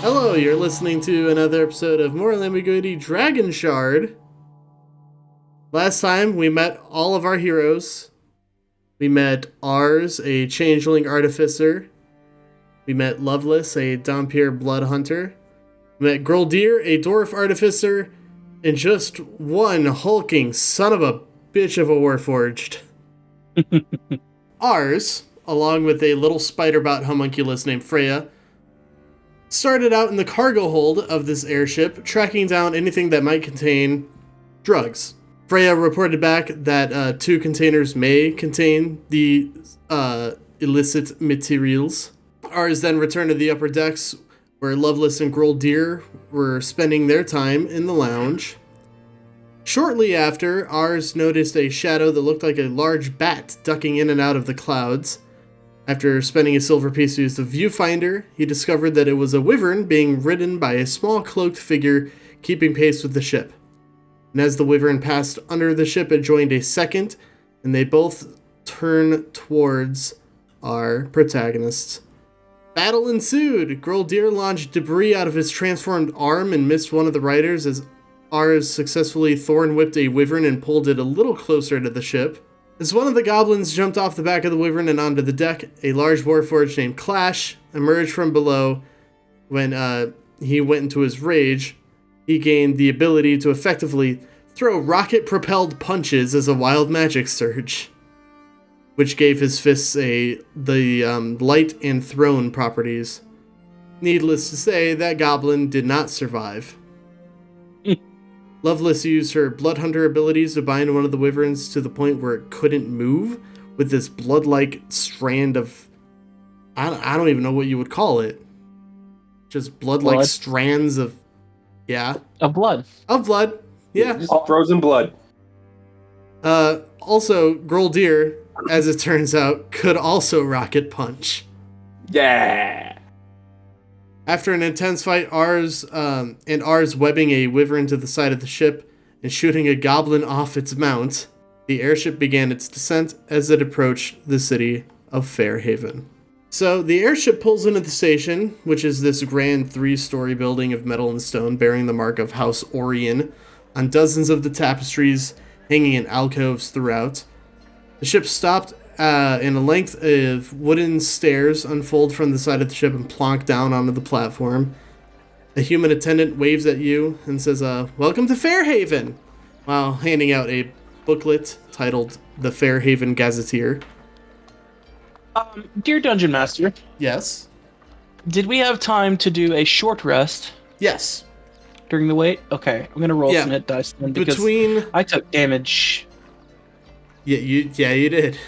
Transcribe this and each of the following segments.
Hello, you're listening to another episode of More Ambiguity Dragonshard. Last time, we met all of our heroes. We met Ars, a changeling artificer. We met Loveless, a Dhampir blood hunter. We met Groldir, a dwarf artificer. And just one hulking son of a bitch of a warforged. Ars, along with a little spider-bot homunculus named Freya, started out in the cargo hold of this airship, tracking down anything that might contain drugs. Freya reported back that 2 containers may contain the illicit materials. Ars then returned to the upper decks, where Loveless and Groldir were spending their time in the lounge. Shortly after, Ars noticed a shadow that looked like a large bat ducking in and out of the clouds. After spending a silver piece to use the viewfinder, he discovered that it was a wyvern being ridden by a small cloaked figure keeping pace with the ship. And as the wyvern passed under the ship, it joined a second, and they both turn towards our protagonists. Battle ensued! Groldir launched debris out of his transformed arm and missed one of the riders as Ars successfully thorn whipped a wyvern and pulled it a little closer to the ship. As one of the goblins jumped off the back of the wyvern and onto the deck, a large warforged named Clash emerged from below. When he went into his rage, he gained the ability to effectively throw rocket-propelled punches as a wild magic surge, which gave his fists the light and thrown properties. Needless to say, that goblin did not survive. Loveless used her blood hunter abilities to bind one of the wyverns to the point where it couldn't move with this blood-like strand of... I don't even know what you would call it. Just blood-like strands of... Yeah. Of blood. Of blood. Yeah. Just frozen blood. Also, Groldir, as it turns out, could also rocket punch. Yeah. After an intense fight, Ars webbing a wyvern to the side of the ship and shooting a goblin off its mount, the airship began its descent as it approached the city of Fairhaven. So the airship pulls into the station, which is this grand 3-story building of metal and stone bearing the mark of House Orion on dozens of the tapestries hanging in alcoves throughout. The ship stopped and a length of wooden stairs unfold from the side of the ship and plonk down onto the platform. A human attendant waves at you and says, "Welcome to Fairhaven," while handing out a booklet titled The Fairhaven Gazetteer. Dear Dungeon Master. Yes? Did we have time to do a short rest? Yes. During the wait? Okay, I'm gonna roll some hit dice then because I took damage. Yeah, you did.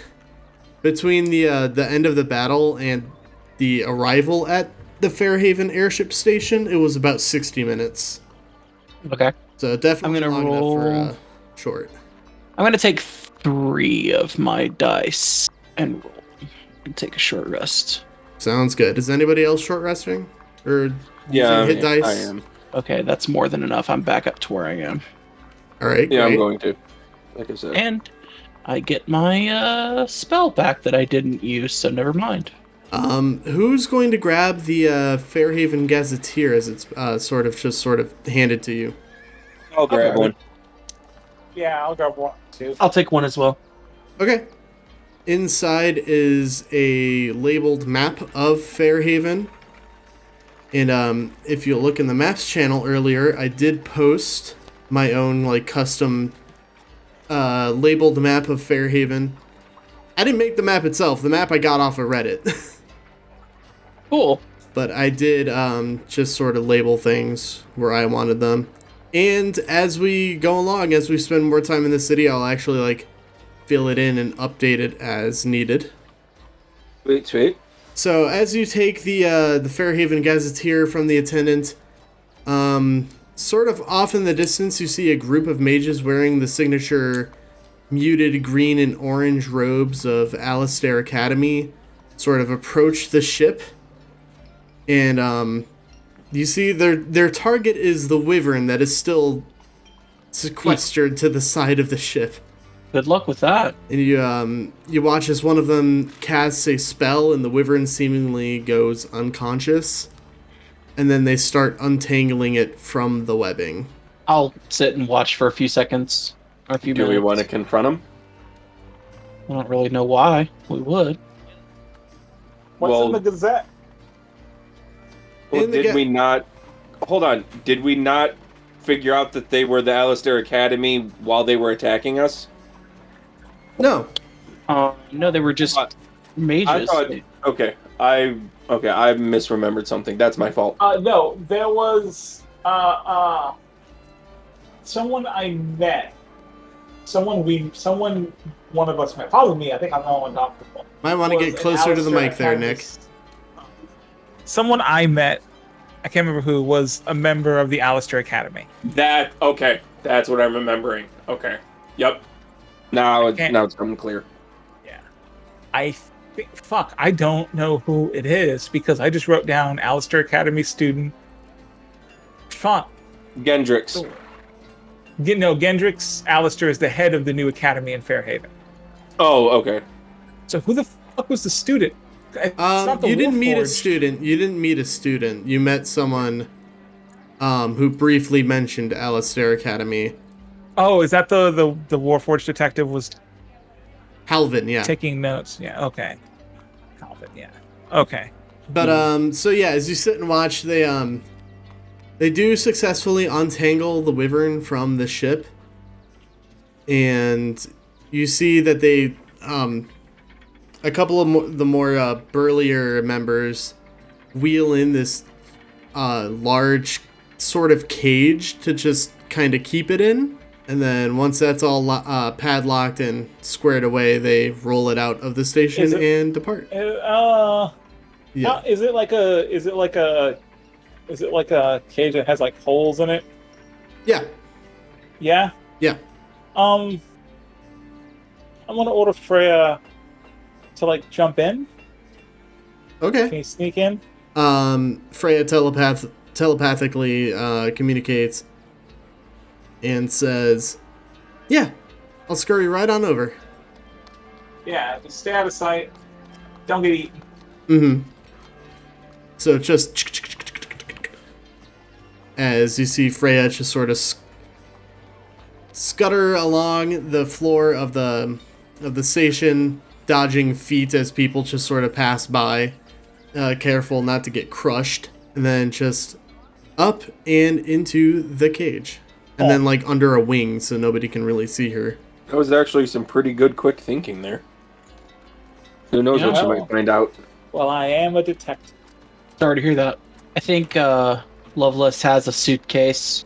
Between the end of the battle and the arrival at the Fairhaven airship station, it was about 60 minutes. Okay. So definitely I'm gonna long roll... enough for short. I'm gonna take 3 of my dice and roll and take a short rest. Sounds good. Is anybody else short resting? Or hit dice? I am. Okay, that's more than enough. I'm back up to where I am. Alright, Yeah, great. I'm going to. Like I said. And I get my spell back that I didn't use, so never mind. Who's going to grab the Fairhaven Gazetteer as it's sort of handed to you? I'll grab one. Yeah, I'll grab one too. I'll take one as well. Okay. Inside is a labeled map of Fairhaven. And if you look in the maps channel earlier, I did post my own custom labeled map of Fairhaven. I didn't make the map itself. The map I got off of Reddit. Cool. But I did just sort of label things where I wanted them. And as we go along, as we spend more time in the city, I'll actually fill it in and update it as needed. Sweet. So as you take the Fairhaven Gazetteer from the attendant, Sort of off in the distance, you see a group of mages wearing the signature muted green and orange robes of Alistair Academy sort of approach the ship. And you see their target is the wyvern that is still sequestered to the side of the ship. Good luck with that. And you watch as one of them casts a spell and the wyvern seemingly goes unconscious. And then they start untangling it from the webbing. I'll sit and watch for a few seconds. Or a few minutes. Do we want to confront him? I don't really know why. We would. What's in the Gazette? Well, did we not... Hold on. Did we not figure out that they were the Alistair Academy while they were attacking us? No. No, they were just mages. I thought... Okay. I misremembered something. That's my fault. No, there was someone I met. One of us met. Probably me. I think I'm the one talking about. Might want to get closer to the mic there, Nick. Someone I met, I can't remember who, was a member of the Alistair Academy. Okay. That's what I'm remembering. Okay. Yep. Now it's coming clear. Yeah. I don't know who it is because I just wrote down Alistair Academy student. Fuck. Gendrix. No, Gendrix Alistair is the head of the new academy in Fairhaven. Oh, okay. So who the fuck was the student? It's not the You didn't meet a Warforged. student. You didn't meet a student. You met someone who briefly mentioned Alistair Academy. Oh, is that the Warforged detective was Halvin, yeah. taking notes? Yeah, okay. Calvin, yeah. Okay. But so yeah, as you sit and watch, they do successfully untangle the wyvern from the ship, and you see that they a couple of the more burlier members wheel in this large sort of cage to just kind of keep it in. And then once that's all padlocked and squared away, they roll it out of the station and depart. Yeah. Is it like a cage that has like holes in it? Yeah. Yeah. Yeah. I'm gonna order Freya to like jump in. Okay. Can you sneak in? Freya telepathically communicates and says, "Yeah, I'll scurry right on over." Yeah, just stay out of sight. Don't get eaten. Mm-hmm. So just as you see Freya just sort of scutter along the floor of the station, dodging feet as people just sort of pass by, careful not to get crushed, and then just up and into the cage. And then, like, under a wing so nobody can really see her. That was actually some pretty good quick thinking there. Who knows what you might find out. Well, I am a detective. Sorry to hear that. I think Lovelace has a suitcase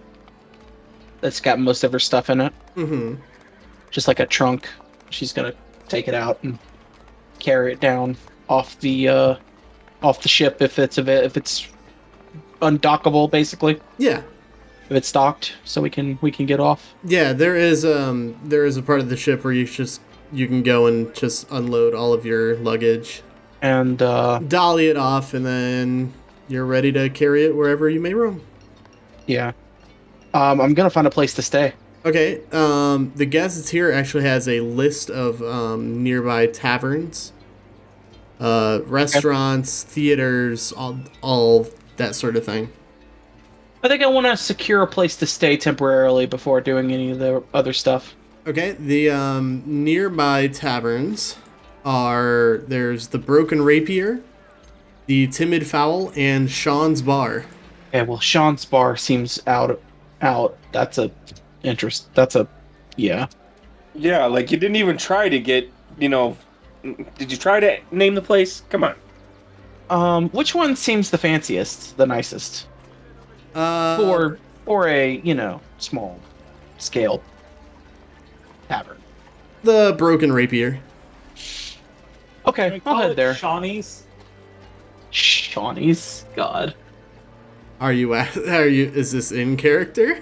that's got most of her stuff in it. Mm-hmm. Just like a trunk. She's gonna take it out and carry it down off the ship if it's undockable, basically. Yeah. If it's docked, so we can get off. Yeah, there is a part of the ship where you can go and just unload all of your luggage And dolly it off, and then you're ready to carry it wherever you may roam. yeah. I'm gonna find a place to stay. Okay, the guests here actually has a list of nearby taverns, restaurants, theaters, all that sort of thing. I think I want to secure a place to stay temporarily before doing any of the other stuff. Okay, the nearby taverns there's the Broken Rapier, the Timid Fowl, and Sean's Bar. Yeah, well, Sean's Bar seems out. That's a yeah. Yeah, like you didn't even try to get, did you try to name the place? Come on. Which one seems the fanciest, the nicest? For a, small scale tavern. The Broken Rapier. Okay, I'll head there. Shawnee's. Shawnee's? God. Is this in character?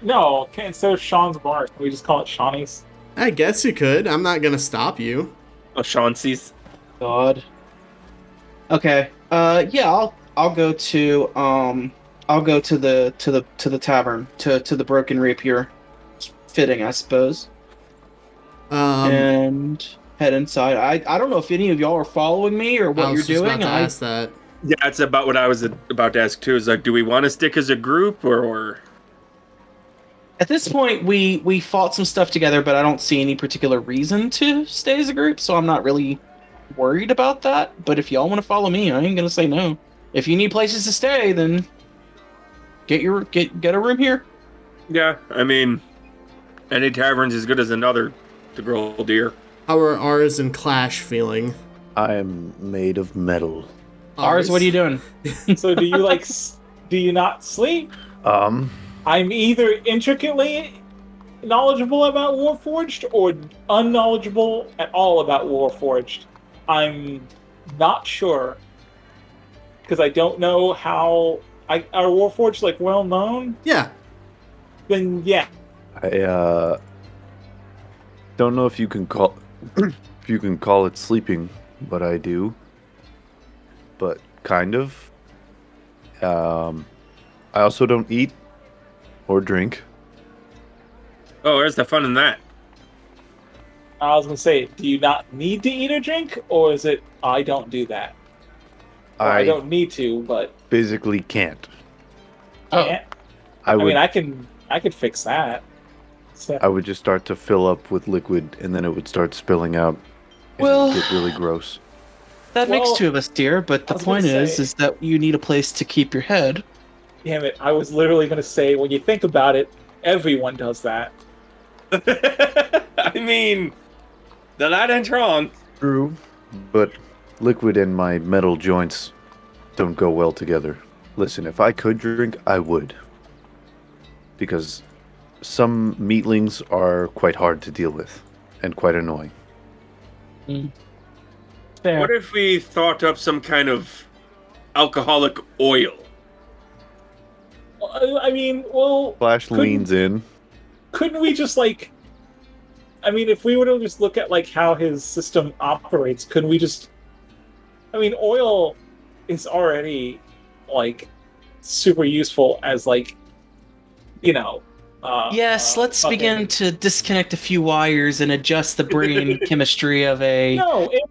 No, instead of Sean's bar, can we just call it Shawnee's? I guess you could. I'm not gonna stop you. Oh, Chauncey's. God. Okay. Yeah, I'll go to the tavern, to the Broken Rapier. It's fitting, I suppose. And head inside. I don't know if any of y'all are following me or what you're doing. I was just about to ask that. Yeah, it's about what I was about to ask too. Is like, do we want to stick as a group or? At this point, we fought some stuff together, but I don't see any particular reason to stay as a group, so I'm not really worried about that. But if y'all want to follow me, I ain't gonna say no. If you need places to stay, then get a room here. Yeah, I mean, any tavern's as good as another to grow deer. How are ours and Clash feeling? I am made of metal. Ours, what are you doing? So do you not sleep? I'm either intricately knowledgeable about Warforged or unknowledgeable at all about Warforged. I'm not sure. Because I don't know how... Are Warforged, like, well known? Yeah. Then, yeah. I don't know if you can call it sleeping, but I do. But kind of. I also don't eat or drink. Oh, where's the fun in that? I was going to say, do you not need to eat or drink? Or is it, I don't do that? I don't need to, but... Physically can't. Can't? I mean, I could fix that. So. I would just start to fill up with liquid, and then it would start spilling out. And it would get really gross. That makes two of us, dear, but the point is that you need a place to keep your head. Damn it, I was literally going to say, when you think about it, everyone does that. I mean, they're not wrong. True, but liquid and my metal joints don't go well together. Listen, if I could drink, I would. Because some meatlings are quite hard to deal with, and quite annoying. Fair. What if we thought up some kind of alcoholic oil? I mean, well... Flash leans in. Couldn't we just, like... I mean, if we were to just look at, like, how his system operates, couldn't we just... I mean, oil is already, like, super useful as, like, you know... yes, let's begin to disconnect a few wires and adjust the brain chemistry of a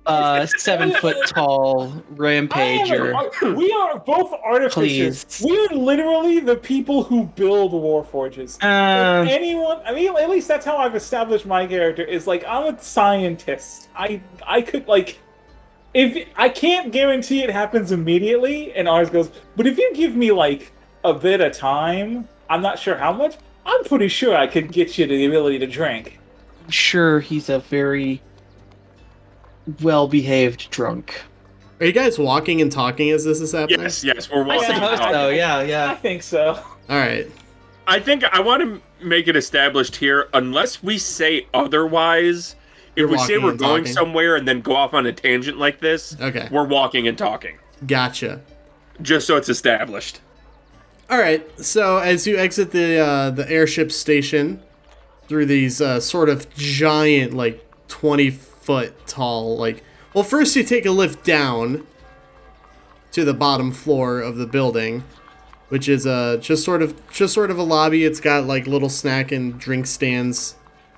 7-foot-tall rampager. We are both artificers. Please. We are literally the people who build Warforges. If anyone, I mean, at least that's how I've established my character, is like, I'm a scientist. I could, like, if I can't guarantee it happens immediately, and ours goes, but if you give me, like, a bit of time, I'm not sure how much, I'm pretty sure I could get you to the ability to drink. I'm sure he's a very well-behaved drunk. Are you guys walking and talking as this is happening? Yes, we're walking. I suppose so, yeah. I think so. All right. I think I want to make it established here, unless we say otherwise, if we say we're going somewhere and then go off on a tangent like this, okay, we're walking and talking. Gotcha. Just so it's established. All right, so as you exit the airship station through these sort of giant, like 20-foot tall, like, well, first you take a lift down to the bottom floor of the building, which is just sort of a lobby. It's got like little snack and drink stands,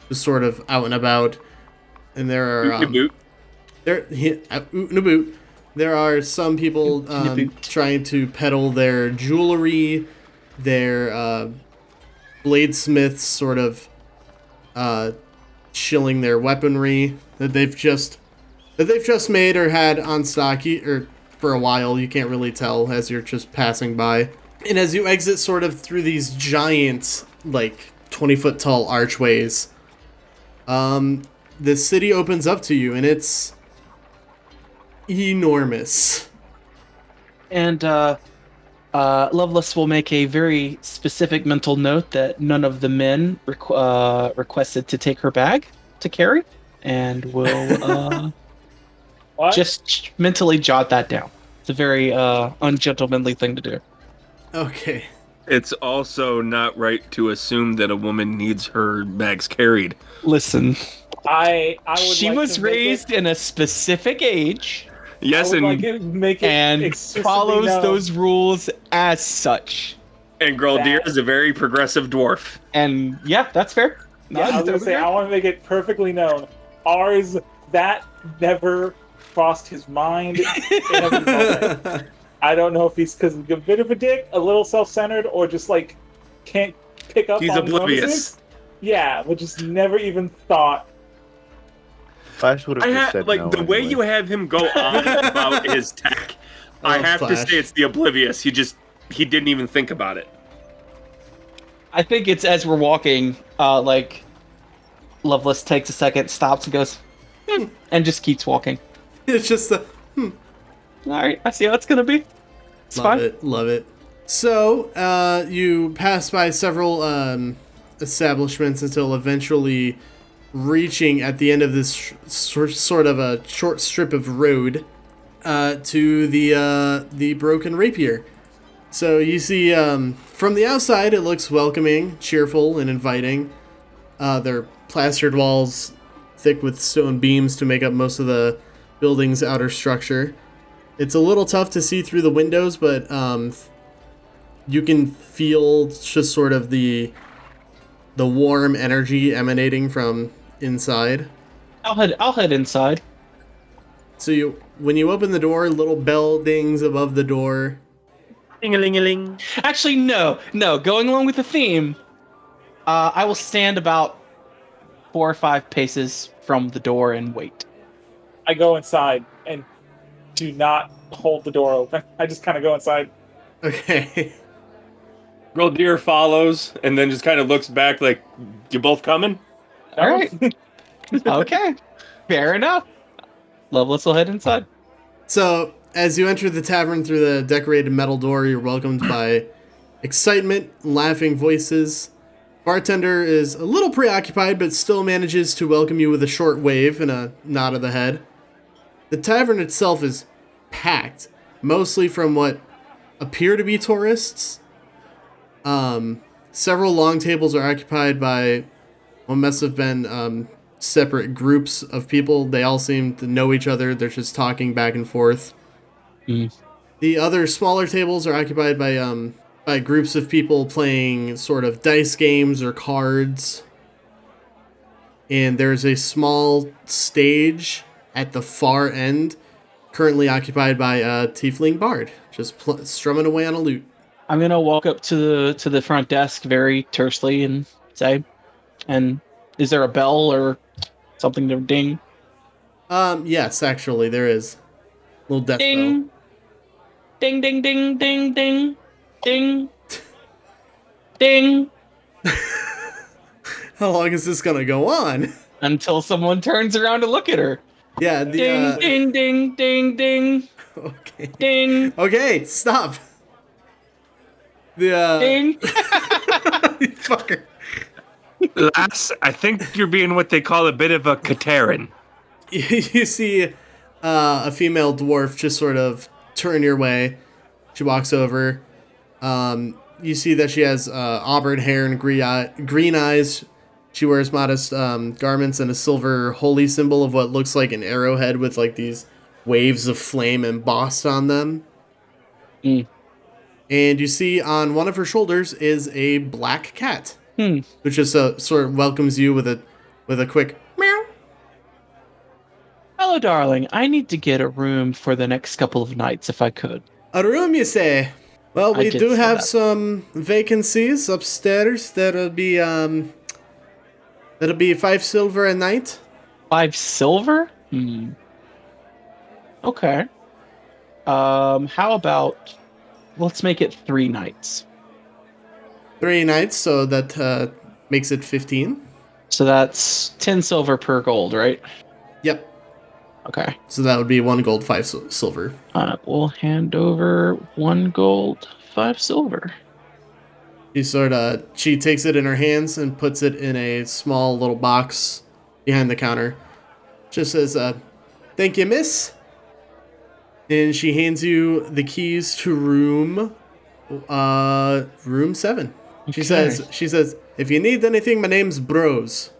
just sort of out and about, and there are There are some people trying to peddle their jewelry, their bladesmiths sort of shilling their weaponry that they've just made or had on stock or for a while. You can't really tell as you're just passing by. And as you exit sort of through these giant, like 20-foot tall archways, the city opens up to you, and it's enormous. And Loveless will make a very specific mental note that none of the men requested to take her bag to carry, and will just mentally jot that down. It's a very ungentlemanly thing to do. Okay. It's also not right to assume that a woman needs her bags carried. Listen, I would she like was to make raised in a specific age Yes, I would and like to make it and explicitly follows known those rules as such. Groldir that- is a very progressive dwarf. And yeah, that's fair. Yeah, I was gonna say, I want to make it perfectly known. Ours, that never crossed his mind in every moment. I don't know if he's because he's a bit of a dick, a little self-centered, or just like can't pick up He's on oblivious. bonuses. Yeah, but just never even thought. Flash would have I just have said like no the way anyway. you have him go on about his tech. I Oh, have to Flash. say it's the oblivious. He didn't even think about it. I think it's as we're walking, like Loveless takes a second, stops, and goes, and just keeps walking. It's just a All right, I see how it's gonna be. It's love fine. it, love it. So you pass by several establishments until eventually reaching at the end of this sort of a short strip of road to the Broken Rapier. So you see from the outside it looks welcoming, cheerful, and inviting. There are plastered walls thick with stone beams to make up most of the building's outer structure. It's a little tough to see through the windows, but you can feel just sort of the warm energy emanating from inside. I'll head inside. So when you open the door, little bell dings above the door. Ding-a-ling-a-ling. Actually, no. Going along with the theme, I will stand about 4 or 5 paces from the door and wait. I go inside and do not hold the door open. I just kind of go inside. Okay. Groldir follows and then just kind of looks back like, "You both coming?" All right. Okay. Fair enough. Loveless will head inside. So as you enter the tavern through the decorated metal door, you're welcomed by excitement, laughing voices. Bartender is a little preoccupied, but still manages to welcome you with a short wave and a nod of the head. The tavern itself is packed, mostly from what appear to be tourists. Several long tables are occupied by what must have been separate groups of people. They all seem to know each other. They're just talking back and forth. The other smaller tables are occupied by groups of people playing sort of dice games or cards. And there's a small stage at the far end, currently occupied by a tiefling bard, just strumming away on a lute. I'm gonna walk up to the front desk very tersely and say, "And is there a bell or something to ding?" Yes, actually, there is. Little death bell. Ding, ding, ding, ding, ding, ding, ding, ding. How long is this gonna go on? Until someone turns around to look at her. Yeah, Ding, ding, ding, ding, ding, Okay. ding, Okay, stop. ding. You fucker. Lass, I think you're being what they call a bit of a Katerin. You see a female dwarf just sort of turn your way. She walks over. You see that she has auburn hair and green eyes. She wears modest garments and a silver holy symbol of what looks like an arrowhead with like these waves of flame embossed on them. Mm. And you see on one of her shoulders is a black cat, which just sort of welcomes you with a quick meow. Hello, darling. I need to get a room for the next couple of nights if I could. A room, you say? Well, I we did do say have that. some vacancies upstairs. That'll be 5 silver a night. 5 silver? Okay. How about let's make it 3 nights. 3 nights, so that makes it 15. So that's 10 silver per gold, right? Yep. Okay. So that would be 1 gold, 5 silver. We'll hand over 1 gold, 5 silver. She takes it in her hands and puts it in a small little box behind the counter. Just says, "Thank you, miss." And she hands you the keys to room Room 7. She Okay. says, if you need anything, my name's Bros.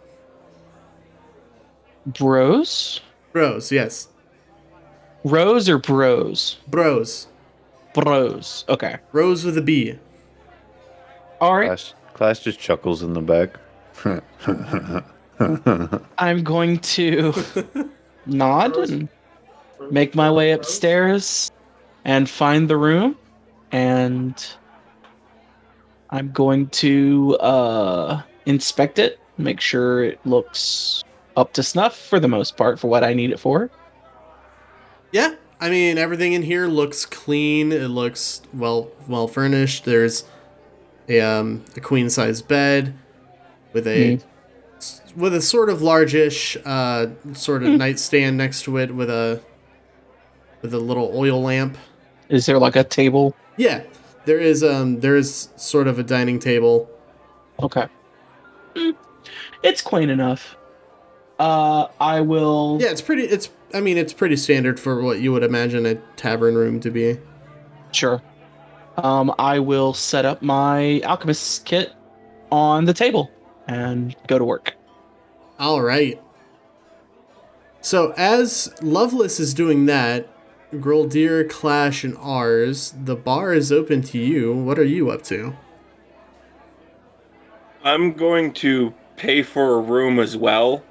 Bros? Bros, yes. Rose or bros? Bros. Bros. Okay. Rose with a B. All right. Class just chuckles in the back. I'm going to nod and make my way upstairs and find the room. And I'm going to inspect it, make sure it looks up to snuff for the most part for what I need it for. Yeah, I mean, everything in here looks clean. It looks well furnished. There's a queen size bed with a sort of largish sort of nightstand next to it with a little oil lamp. Is there like a table? Yeah, there is sort of a dining table. Okay. It's quaint enough. I will. Yeah, it's pretty standard for what you would imagine a tavern room to be. Sure. I will set up my alchemist kit on the table and go to work. All right. So as Loveless is doing that, Groldir, Clash, and Ars, the bar is open to you. What are you up to? I'm going to pay for a room as well.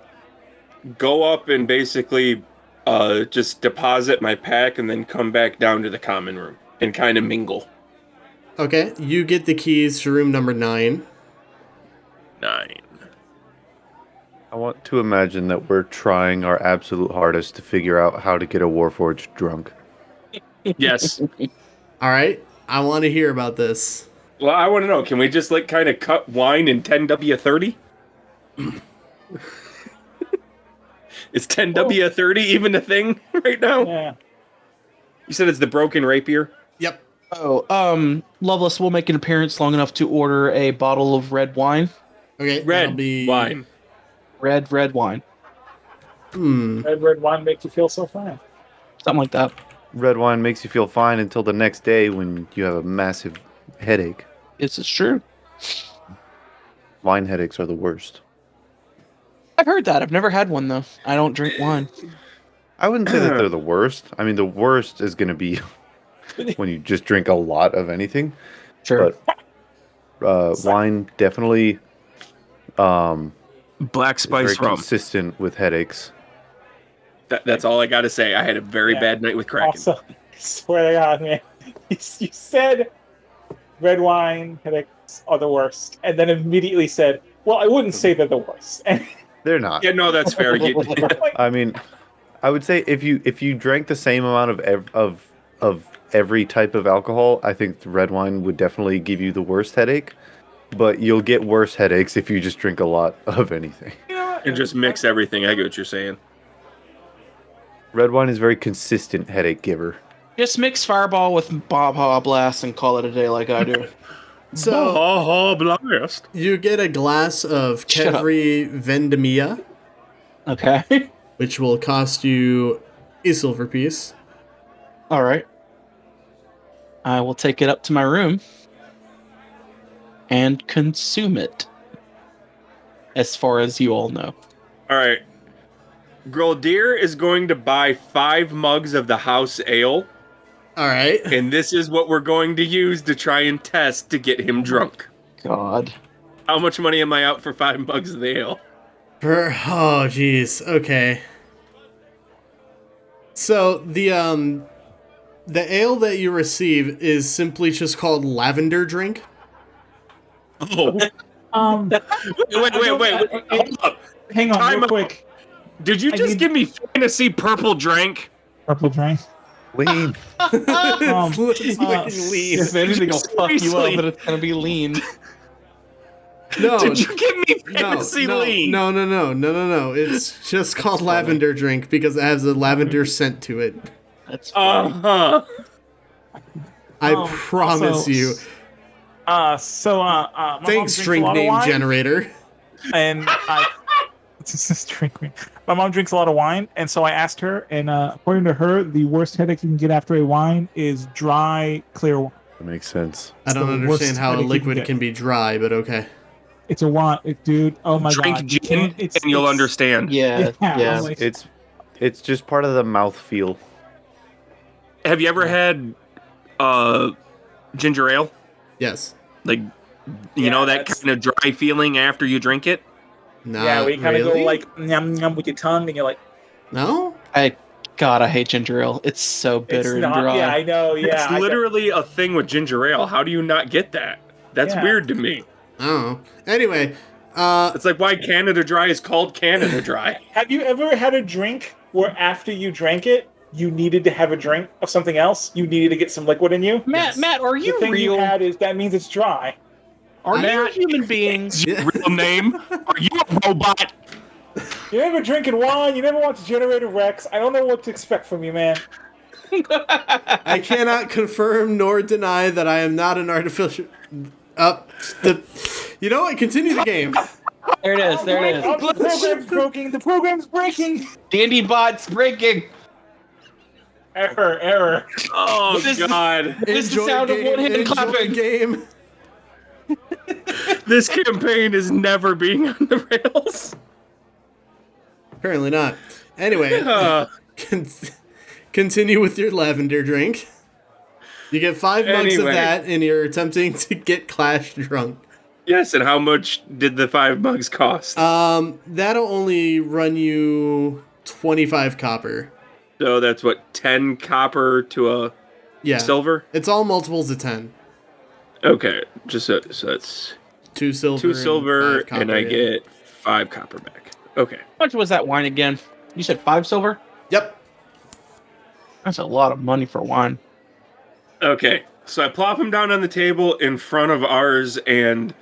Go up and basically just deposit my pack and then come back down to the common room and kind of mingle. Okay, you get the keys to room number 9. 9. I want to imagine that we're trying our absolute hardest to figure out how to get a Warforged drunk. Yes. All right, I want to hear about this. Well, I want to know, can we just like kind of cut wine in 10W30? Is 10W30 even a thing right now? Yeah. You said it's the broken rapier? Yep. Oh, Loveless will make an appearance long enough to order a bottle of red wine. Okay, Red wine. Red wine. Red wine makes you feel so fine. Something like that. Red wine makes you feel fine until the next day when you have a massive headache. This is true. Wine headaches are the worst. I've heard that. I've never had one, though. I don't drink wine. I wouldn't say that they're the worst. I mean, the worst is going to be when you just drink a lot of anything. Sure. But wine definitely Black is very spice rum. consistent with headaches. That's all I got to say. I had a very bad night with Kraken. Also, I swear to God, man, you said red wine headaches are the worst, and then immediately said, "Well, I wouldn't say they're the worst." And They're not. Yeah, no, that's fair. I mean, I would say if you drank the same amount of every type of alcohol, I think the red wine would definitely give you the worst headache. But you'll get worse headaches if you just drink a lot of anything. And just mix everything. I get what you're saying. Red wine is a very consistent headache giver. Just mix Fireball with Baja Blast and call it a day like I do. So blast. you get a glass of Shut up. Kevri Vendemia, Okay. which will cost you a silver piece. All right. I will take it up to my room and consume it. As far as you all know. All right. Groldir is going to buy 5 mugs of the house ale, All right. and this is what we're going to use to try and test to get him drunk. God. How much money am I out for 5 mugs of the ale? Oh, jeez. Okay. So the ale that you receive is simply just called Lavender Drink. Oh, wait. Hold up. Hang on, Time real out. quick. Did you just give me fantasy purple drink? Purple drink. Lean. It's fucking lean. If anything, I'll fuck you up, Seriously. but it's gonna be lean. No, Did you give me fantasy lean? No. It's just called Lavender Drink because it has a lavender scent to it. That's fine. Uh-huh. I promise you. My mom Thanks, drinks a drink lot of name wine, generator. and this drink me. My mom drinks a lot of wine, and so I asked her, and according to her, the worst headache you can get after a wine is dry, clear wine. That makes sense. I don't the understand worst how a headache you can liquid get. can be dry, but okay. It's a want, dude. Oh my Drink god. You gin, can't- and you'll it's- understand. Yeah, Yeah, yeah. I'm like, It's just part of the mouth feel. Have you ever had ginger ale? Yes. Like, you Yeah, know that that's- kind of dry feeling after you drink it? Not Yeah, we kind of really. go like yum yum with your tongue, and you're like, No? God, I hate ginger ale. It's so bitter it's and not. dry. Yeah, I know. Yeah, It's literally a thing with ginger ale. How do you not get that? That's Yeah. weird to me. I don't know. Anyway, It's like why Canada Dry is called Canada Dry. Have you ever had a drink where after you drank it, you needed to have a drink of something else? You needed to get some liquid in you? Matt, Matt, are The you thing real? you had is that means it's dry. Are you a Matt- human being? Is your real name? Are you a robot? You're never drinking wine. You never watch Generator Rex. I don't know what to expect from you, man. I cannot confirm nor deny that I am not an artificial. You know what? Continue the game. There it is. There it is. Oh, the program's broken. The program's breaking. Dandy bot's breaking. Error. Oh, This is- God. This is the sound of one-handed enjoy clapping. game. This campaign is never being on the rails. Apparently not. Anyway, continue with your lavender drink. You get 5 mugs of Anyway. that, and you're attempting to get Clash drunk. Yes, and how much did the 5 mugs cost? That'll only run you 25 copper. So that's what, 10 copper to a Yeah. silver? It's all multiples of 10. Okay, just so that's 2 silver. 2 silver, five copper, and I yeah. get 5 copper back. Okay. How much was that wine again? You said 5 silver? Yep. That's a lot of money for wine. Okay, so I plop him down on the table in front of ours and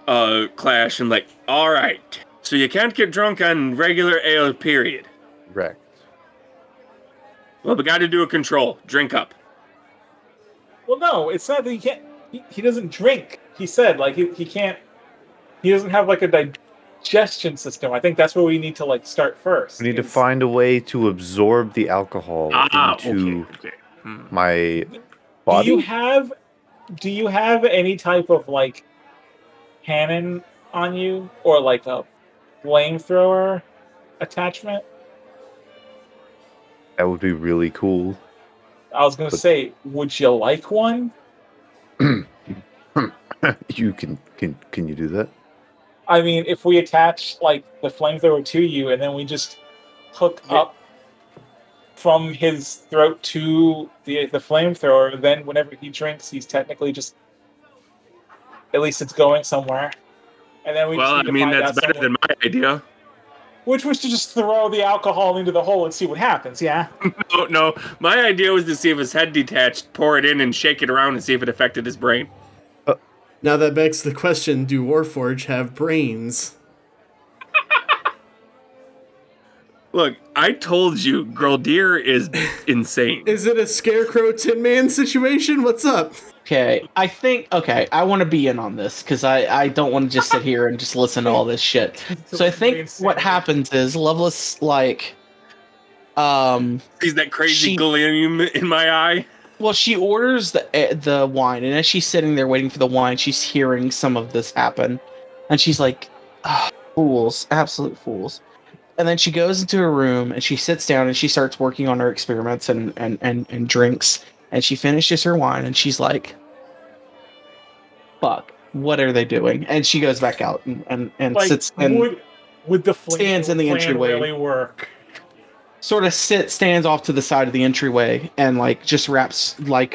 Clash, and like, all right, so you can't get drunk on regular ale, period. Correct. Well, we got to do a control. Drink up. Well, no, it's not that he can't. He doesn't drink. He said like he can't. He doesn't have like a digestion system. I think that's where we need to like start first. We need to is- find a way to absorb the alcohol into okay. my Do body. you have any type of like cannon on you or like a flamethrower attachment? That would be really cool. I was gonna say, would you like one? You can you do that? I mean, if we attach like the flamethrower to you and then we just hook up from his throat to the flamethrower, then whenever he drinks, he's technically just at least it's going somewhere. And then we Well, I just need to mean, find that's out better someone- than my idea. which was to just throw the alcohol into the hole and see what happens. Yeah. No, my idea was to see if his head detached, pour it in, and shake it around and see if it affected his brain. Now that begs the question, do Warforge have brains? Look, I told you, Groldir is insane. Is it a Scarecrow Tin Man situation? What's up? Okay, I want to be in on this because I don't want to just sit here and just listen to all this shit. So I think what happens is Loveless like, He's that crazy gleam in my eye. well, she orders the wine, and as she's sitting there waiting for the wine, she's hearing some of this happen, and she's like, "Ah, fools, absolute fools." And then she goes into her room and she sits down and she starts working on her experiments and drinks. And she finishes her wine and she's like, fuck, what are they doing? And she goes back out and Like, sits and would the stands in the plan entryway. really work? sort of stands off to the side of the entryway and like just wraps like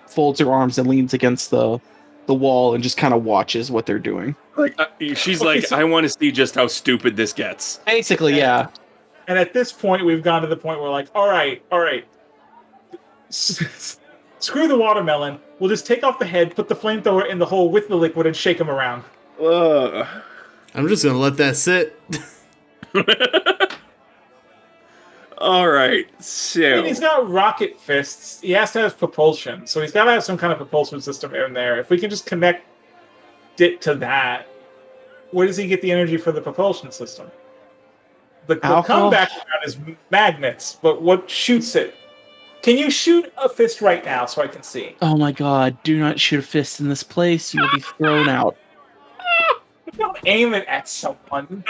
folds her arms and leans against the wall and just kind of watches what they're doing. Like she's Okay, like, so- I want to see just how stupid this gets. Basically, yeah. And at this point, we've gone to the point where like, all right. Screw the watermelon. We'll just take off the head, put the flamethrower in the hole with the liquid, and shake him around. Ugh. I'm just gonna let that sit. All right, I so mean, he's got rocket fists. He has to have propulsion, so he's got to have some kind of propulsion system in there. If we can just connect it to that, where does he get the energy for the propulsion system? The Alcohol? comeback route is magnets, but what shoots it? Can you shoot a fist right now so I can see? Oh my god, do not shoot a fist in this place. You will be thrown out. Don't aim it at someone.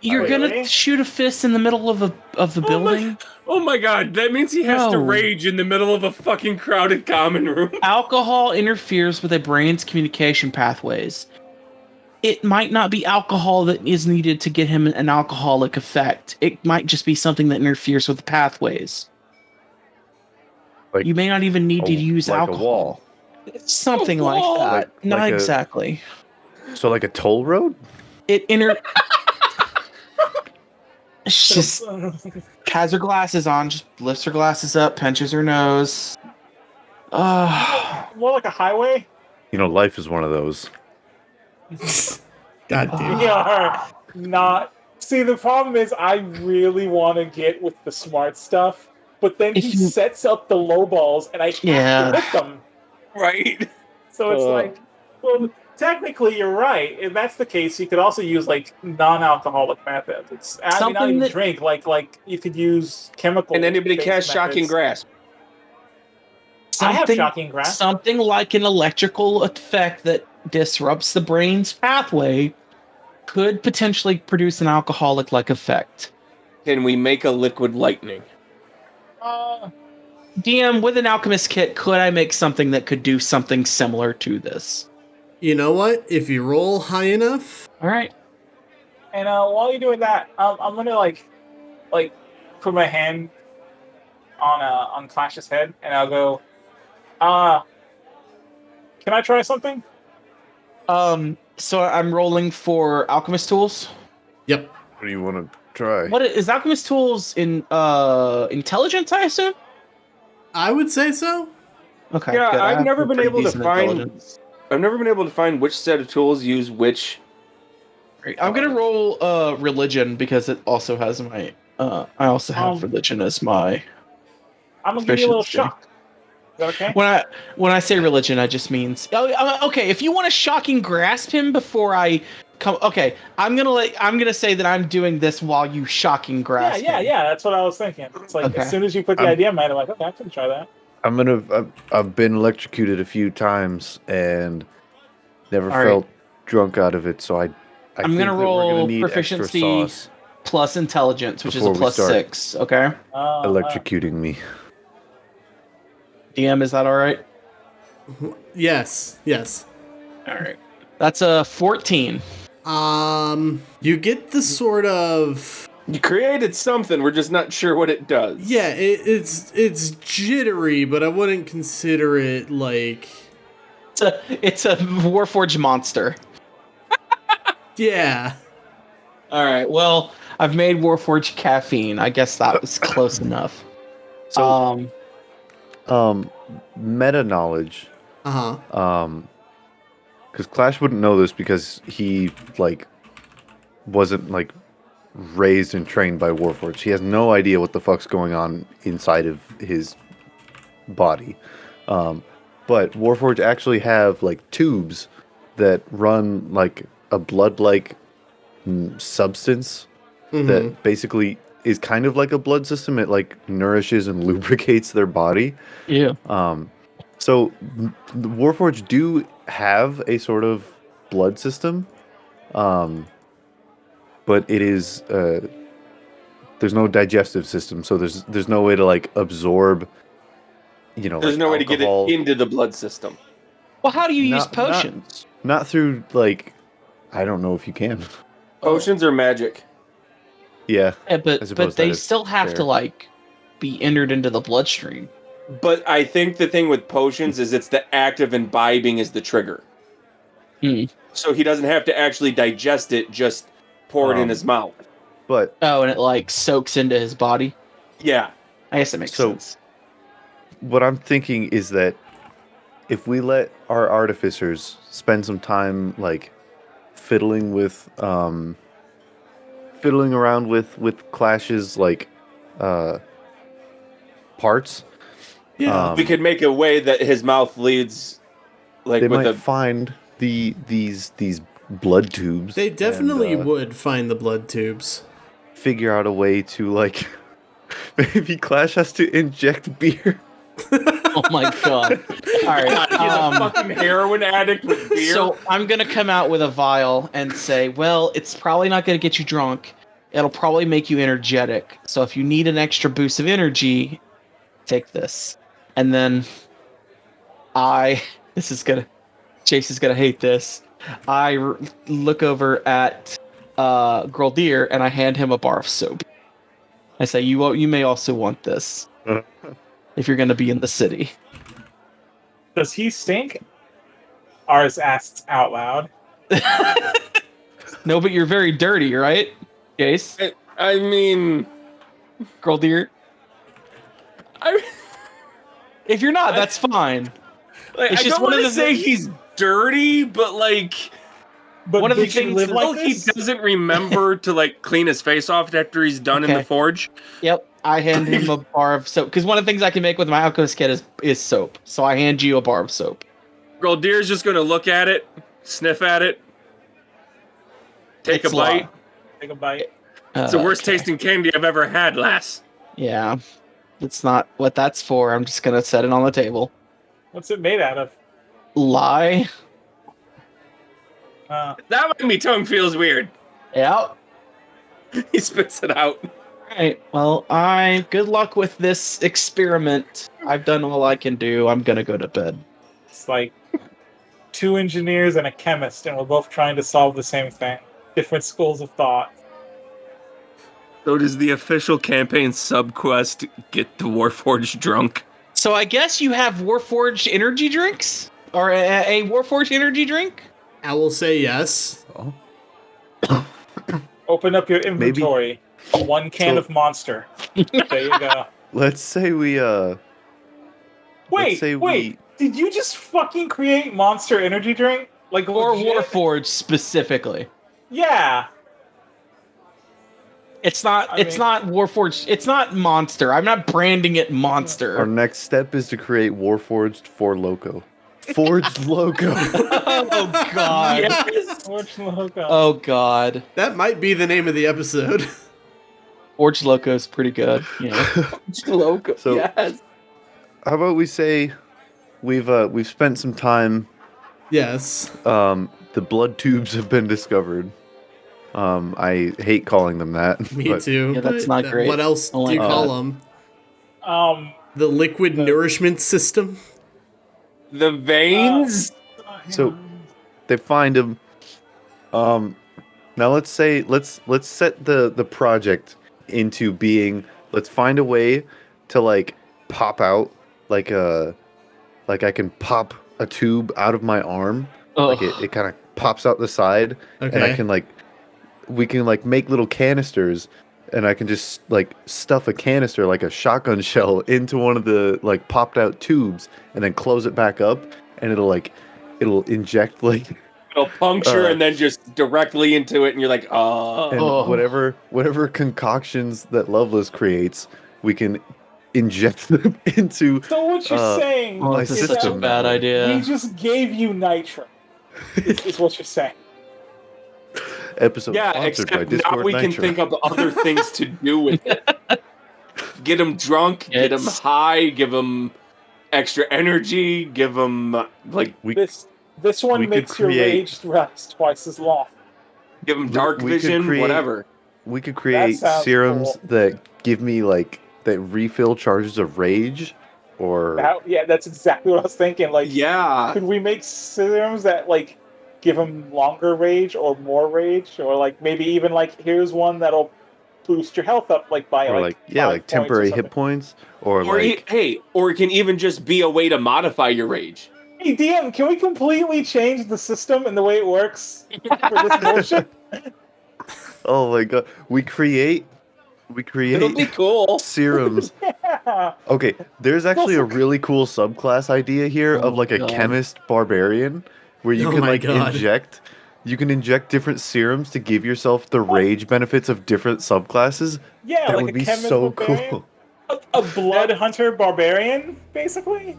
You're Really? gonna shoot a fist in the middle of the building? Oh my god, that means he has to No. rage in the middle of a fucking crowded common room. Alcohol interferes with a brain's communication pathways. It might not be alcohol that is needed to get him an alcoholic effect. It might just be something that interferes with the pathways. Like You may not even need to use like alcohol. a wall. It's something A like wall? that. Not Like a- exactly. So like a toll road? It's just has her glasses on, just lifts her glasses up, pinches her nose. More like a highway? You know, life is one of those. God damn. We are not. See, the problem is I really want to get with the smart stuff, but then If he you- sets up the low balls and I have Yeah. to hit them. Right? So it's like, well, technically you're right. If that's the case, you could also use like non-alcoholic methods. It's I mean, not Something even that- drink. Like you could use chemical. And anybody cast Shocking Grasp. I have Something- shocking grasp. Something like an electrical effect that disrupts the brain's pathway could potentially produce an alcoholic-like effect. Can we make a liquid lightning? DM, with an alchemist kit, could I make something that could do something similar to this? You know what? If you roll high enough, All right. And while you're doing that, I'm gonna like put my hand on Clash's head, and I'll go. Can I try something? So I'm rolling for alchemist tools. yep. What do you want to try? What is alchemist tools in intelligence? I assume. I would say so. Okay. Yeah, good. I I've have never been pretty able to decent find- intelligence. I've never been able to find which set of tools use which. Great. I'm gonna roll religion because it also has my. I also have religion as my. I'm gonna give you a little Efficiency. shock. Is that okay? When I say religion, I just means okay. If you want to shocking grasp him before I come, okay. I'm gonna say that I'm doing this while you shocking grasp. Yeah. him. That's what I was thinking. It's like Okay. as soon as you put the idea in my head, I'm like, okay, I can try that. I've been electrocuted a few times and never All right. felt drunk out of it, so I I'm think gonna that we're roll gonna need proficiency extra sauce plus intelligence, which Before is a we plus start. 6. Okay. electrocuting me. DM, is that all right? Yes. Yes. All right. That's a 14. You get the sort of You created something, we're just not sure what it does. yeah. It's jittery, but I wouldn't consider it like It's a Warforged monster. yeah. All right. Well, I've made Warforged caffeine. I guess that was close enough. So- Meta knowledge. Uh huh. Because Clash wouldn't know this because he wasn't raised and trained by Warforged. He has no idea what the fuck's going on inside of his body. But Warforged actually have tubes that run a blood-like substance that basically is kind of like a blood system. It nourishes and lubricates their body. Yeah. So the Warforged do have a sort of blood system, but it is there's no digestive system, so there's no way to absorb. There's no way to get alcohol. it into the blood system. Well, how do you use Not- potions? Not through I don't know if you can. Potions are magic. Yeah, Yeah, I suppose but they that is still have fair. to be entered into the bloodstream. But I think the thing with potions is it's the act of imbibing is the trigger. So he doesn't have to actually digest it, just pour it in his mouth. but Oh, and it soaks into his body. Yeah. I guess it makes So- sense. what I'm thinking is that if we let our artificers spend some time fiddling around with Clash's parts, Yeah. We could make a way that his mouth leads they with might a find these blood tubes. They definitely and, would find the blood tubes. figure out a way to maybe Clash has to inject beer Oh my god. Alright. He's a fucking heroin addict with beer. So I'm gonna come out with a vial and say, well, it's probably not gonna get you drunk. It'll probably make you energetic. So if you need an extra boost of energy, take this. And then Chase is gonna hate this. Look over at Groldir and I hand him a bar of soap. I say, you may also want this if you're gonna be in the city. Does he stink? Ars asks out loud. No, but you're very dirty, right? Chase? I mean, Groldir? If you're not, that's fine. Like, It's I just don't one of want to the say things- he's dirty, but like, But One of the did you things live that- like he this? doesn't remember to like clean his face off after he's done in Okay. the forge. Yep, I hand him a bar of soap. Because one of the things I can make with my alchemist kit is soap. So I hand you a bar of soap. Groldir's just gonna look at it, sniff at it, take It's a bite. law. Take a bite. It's the worst Okay. tasting candy I've ever had, lass. Yeah, it's not what that's for. I'm just gonna set it on the table. What's it made out of? Lie. That made me tongue feels weird. Yeah. He spits it out. Alright, well, good luck with this experiment. I've done all I can do. I'm gonna go to bed. It's like 2 engineers and a chemist, and we're both trying to solve the same thing. Different schools of thought. So does the official campaign subquest get the Warforged drunk? So I guess you have Warforged energy drinks? Or a Warforged energy drink? I will say yes. Open up your inventory. 1 can So- of Monster. There you go. Let's say we Wait, say wait. Did you just fucking create Monster energy drink? Like Or legit? Warforged specifically. Yeah. It's not I mean- not Warforged. It's not Monster. I'm not branding it our Monster. next step is to create Warforged for Loko. Forged Loko. Oh god. Forge logo. Oh god. That might be the name of the episode. Forged Loko is pretty good. Yeah. Loko, So- yes. How about we say we've spent some time. Yes. The blood tubes have been discovered. I hate calling them that. Me but too. Yeah, that's but not great. What else Oh do my you God. call them? The- The liquid nourishment system? The veins? So they find him. Now let's say let's set the project into being. Let's find a way to like pop out like I can pop a tube out of my arm. Like it kind of pops out the side, and I Okay. can we can make little canisters, and I can just stuff a canister like a shotgun shell into one of the popped out tubes, and then close it back up, and it'll inject It'll puncture and then just directly into it, and you're like, and Oh. whatever concoctions that Loveless creates, we can inject them into. So what you're saying Oh, my this is is such a system. bad we idea. just gave you nitro. Is what you're saying. Episode yeah, sponsored by except now Discord we can Nitro. think of other things to do with it. Get them drunk, get them It's- high, give them extra energy, give them This one we could makes your create- rage last twice as long. give them dark we could vision, create- whatever. We could create sounds serums cool. that give me that refill charges of rage, or That's exactly what I was thinking. Yeah. Could we make serums that give them longer rage or more rage, or maybe even here's one that'll boost your health up by 5 points temporary or hit points, or Or or it can even just be a way to modify your rage. Hey DM, can we completely change the system and the way it works for this bullshit? oh my god, we create It'll be cool. serums. Yeah. Okay, there's actually a Also- really cool subclass idea here Oh of a God. chemist barbarian, where you Oh can my God. inject. You can inject different serums to give yourself the rage benefits of different subclasses. Yeah, That like would a be chemist so barbarian. cool. A blood hunter barbarian, basically.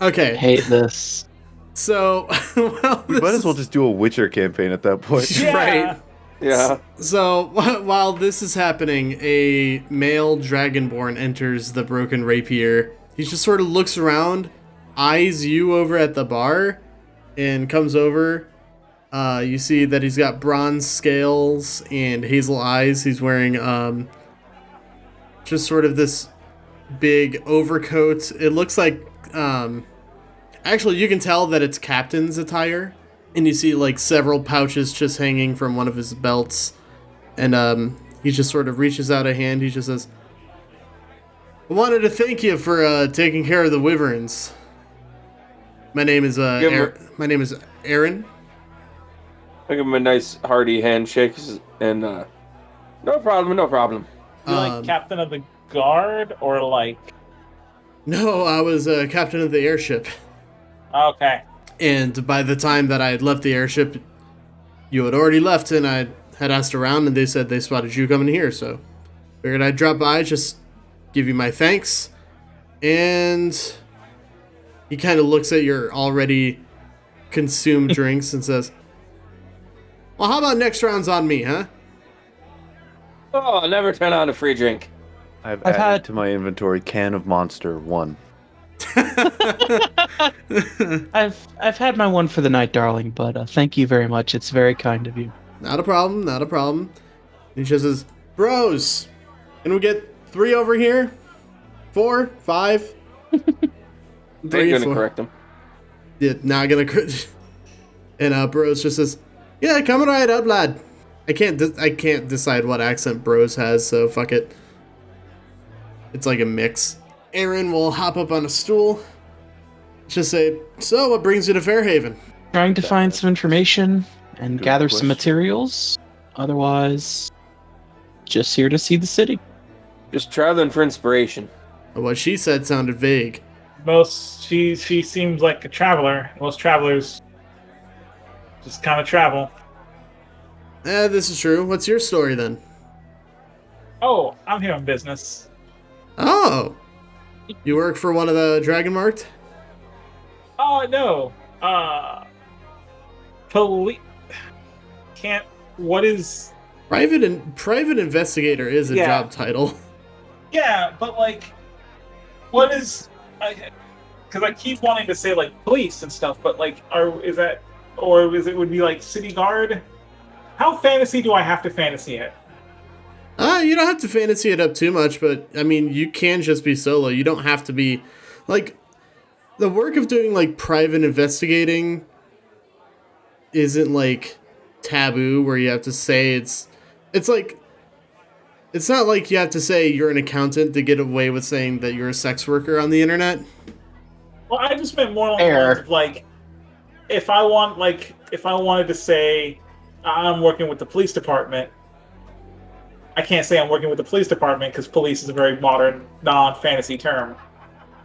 Okay. Hate this. So, well, We might this as well is- just do a Witcher campaign at that point. Yeah. Right. Yeah. So, while this is happening, a male dragonborn enters the broken rapier he just sort of looks around, eyes you over at the bar, and comes over. You see that he's got bronze scales and hazel eyes. He's wearing just sort of this big overcoat. It looks like actually you can tell that it's captain's attire, and you see like several pouches just hanging from one of his belts, and he just sort of reaches out a hand. He just says, I wanted to thank you for taking care of the wyverns. My name is my name is Aaron. I give him a nice hearty handshake, and no problem. You like captain of the guard or like? No, I was captain of the airship. Okay. And by the time that I had left the airship, you had already left, and I had asked around, and they said they spotted you coming here, so figured I'd drop by, just give you my thanks. And he kind of looks at your already consumed drinks and says, well, how about next round's on me, huh? Oh, I'll never turn on a free drink. I've added to my inventory can of Monster 1. I've had my one for the night, darling, but thank you very much. It's very kind of you. Not a problem. He just says, bros, can we get 3 over here? 4, 5? They're gonna correct him. Yeah, not gonna correct. And bros just says, yeah, coming right up, lad. I can't decide what accent bros has, so fuck it. It's like a mix. Aaron will hop up on a stool. Just say, so what brings you to Fairhaven? Trying to find some information and Good gather some question. materials. Otherwise, just here to see the city. Just traveling for inspiration. What she said sounded vague. She seems like a traveler. Most travelers just kind of travel. This is true. What's your story then? Oh, I'm here on business. Oh, you work for one of the Dragon Marked? Oh no. Can't. What is? Private investigator is a job title. Yeah, but like, what is? Because I keep wanting to say like police and stuff, but like, would be like city guard? How fantasy do I have to fantasy it? You don't have to fantasy it up too much, but I mean, you can just be solo. You don't have to be like the work of doing like private investigating isn't like taboo where you have to say it's like it's not like you have to say you're an accountant to get away with saying that you're a sex worker on the internet. Well, I just meant more along the lines of like if I wanted to say I'm working with the police department, I can't say I'm working with the police department because police is a very modern, non-fantasy term.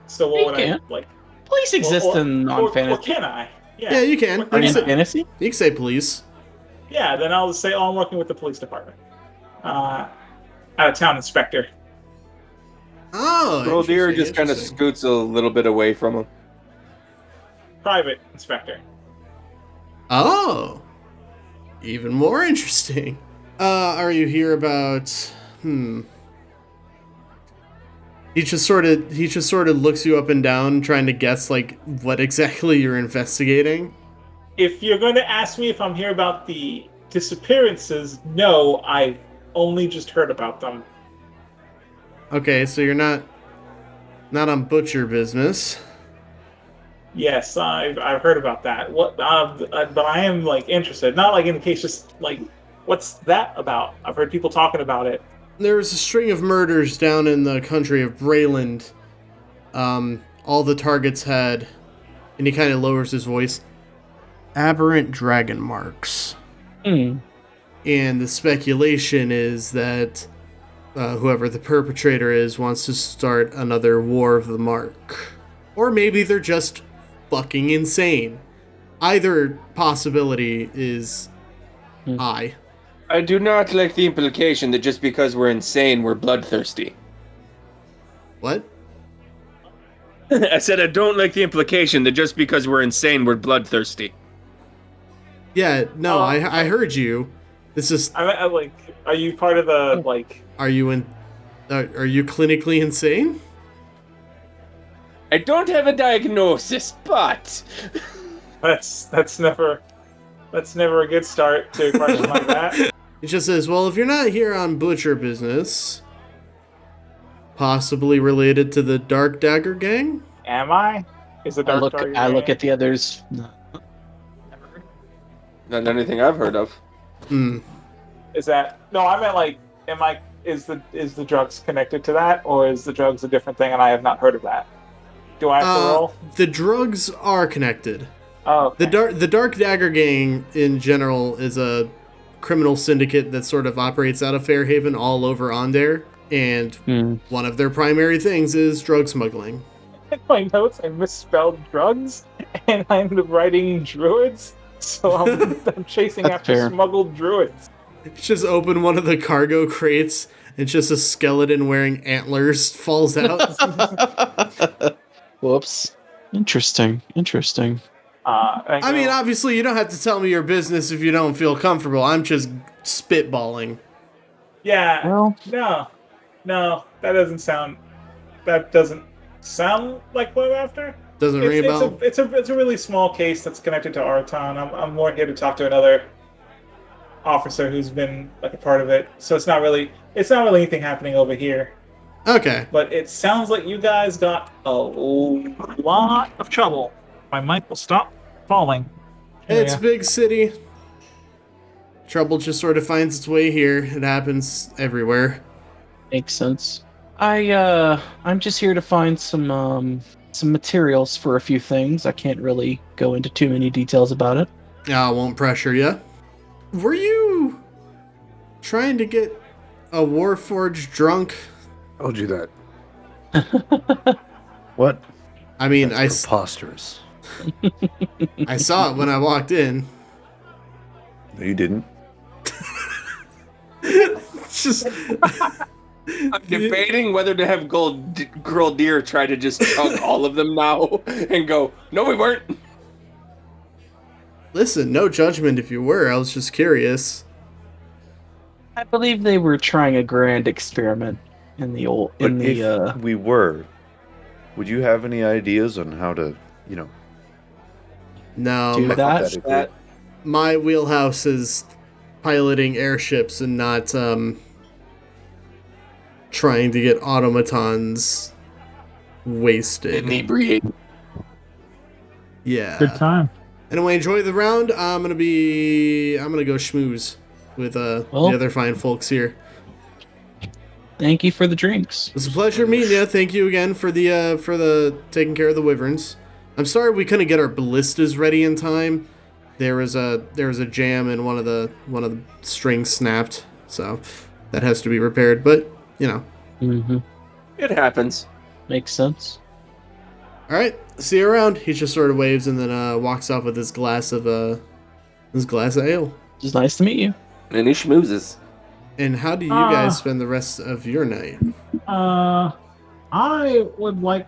So what would I like? Police exist in non-fantasy. Or can I? Yeah, you can. Are you in fantasy? You can say police. Yeah, then I'll just say, I'm working with the police department. Out of town inspector. Oh, Well, Deer just kind of scoots a little bit away from him. Private inspector. Oh, even more interesting. Are you here about? He just sort of looks you up and down, trying to guess like what exactly you're investigating. If you're going to ask me if I'm here about the disappearances, no, I've only just heard about them. Okay, so you're not on butcher business. Yes, I've heard about that. What? But I am like interested. Not like in the case, just like what's that about? I've heard people talking about it. There was a string of murders down in the country of Brayland. All the targets had, and he kind of lowers his voice, aberrant dragon marks. And the speculation is that whoever the perpetrator is wants to start another war of the mark. Or maybe they're just fucking insane. Either possibility is high. I do not like the implication that just because we're insane, we're bloodthirsty. What? I said I don't like the implication that just because we're insane, we're bloodthirsty. Yeah, no, I heard you. This is. I like. Are you part of the like? Are you clinically insane? I don't have a diagnosis, but That's never a good start to a question like that. It just says, well, if you're not here on butcher business, possibly related to the Dark Dagger Gang? Am I? Is the I Dark Dagger I look gang? at the others. not anything I've heard of. Hmm. Is that no? I meant like, is the drugs connected to that, or is the drugs a different thing and I have not heard of that? Do I have to roll? The drugs are connected. Oh, okay. The Dark Dagger Gang, in general, is a criminal syndicate that sort of operates out of Fairhaven all over Ondair, and one of their primary things is drug smuggling. In my notes, I misspelled drugs, and I ended up writing druids, so I'm chasing That's after fair. smuggled druids. Just open one of the cargo crates, and just a skeleton wearing antlers falls out. Whoops. Interesting. I mean, obviously, you don't have to tell me your business if you don't feel comfortable. I'm just spitballing. Yeah, Well, no, that doesn't sound like what I'm after. Doesn't ring a bell? It's a really small case that's connected to our town. I'm more here to talk to another officer who's been like a part of it. So it's not really anything happening over here. Okay. But it sounds like you guys got a lot of trouble. My mic will stop falling. It's big city. Trouble just sort of finds its way here. It happens everywhere. makes sense. I'm just here to find some materials for a few things. I can't really go into too many details about it. I won't pressure you. Were you trying to get a Warforged drunk? Told you that. What? I mean, That's preposterous. I saw it when I walked in. No, you didn't. It's just I'm debating whether to have Girl Deer try to just chug all of them now and go, no, we weren't. listen, no judgment if you were. I was just curious. I believe they were trying a grand experiment in the old But if we were, would you have any ideas on how to, No, do that. hypothetically- my wheelhouse is piloting airships and not trying to get automatons wasted. Inebriated. Yeah. Good time. Anyway, enjoy the round. I'm gonna go schmooze with the other fine folks here. Thank you for the drinks. It's a pleasure meeting you. Thank you again for the taking care of the wyverns. I'm sorry we couldn't get our ballistas ready in time. There was a jam and one of the strings snapped, so that has to be repaired. But Mm-hmm. It happens. Makes sense. all right. See you around. He just sort of waves and then walks off with his glass of ale. It's nice to meet you. And he schmoozes. And how do you guys spend the rest of your night? I would like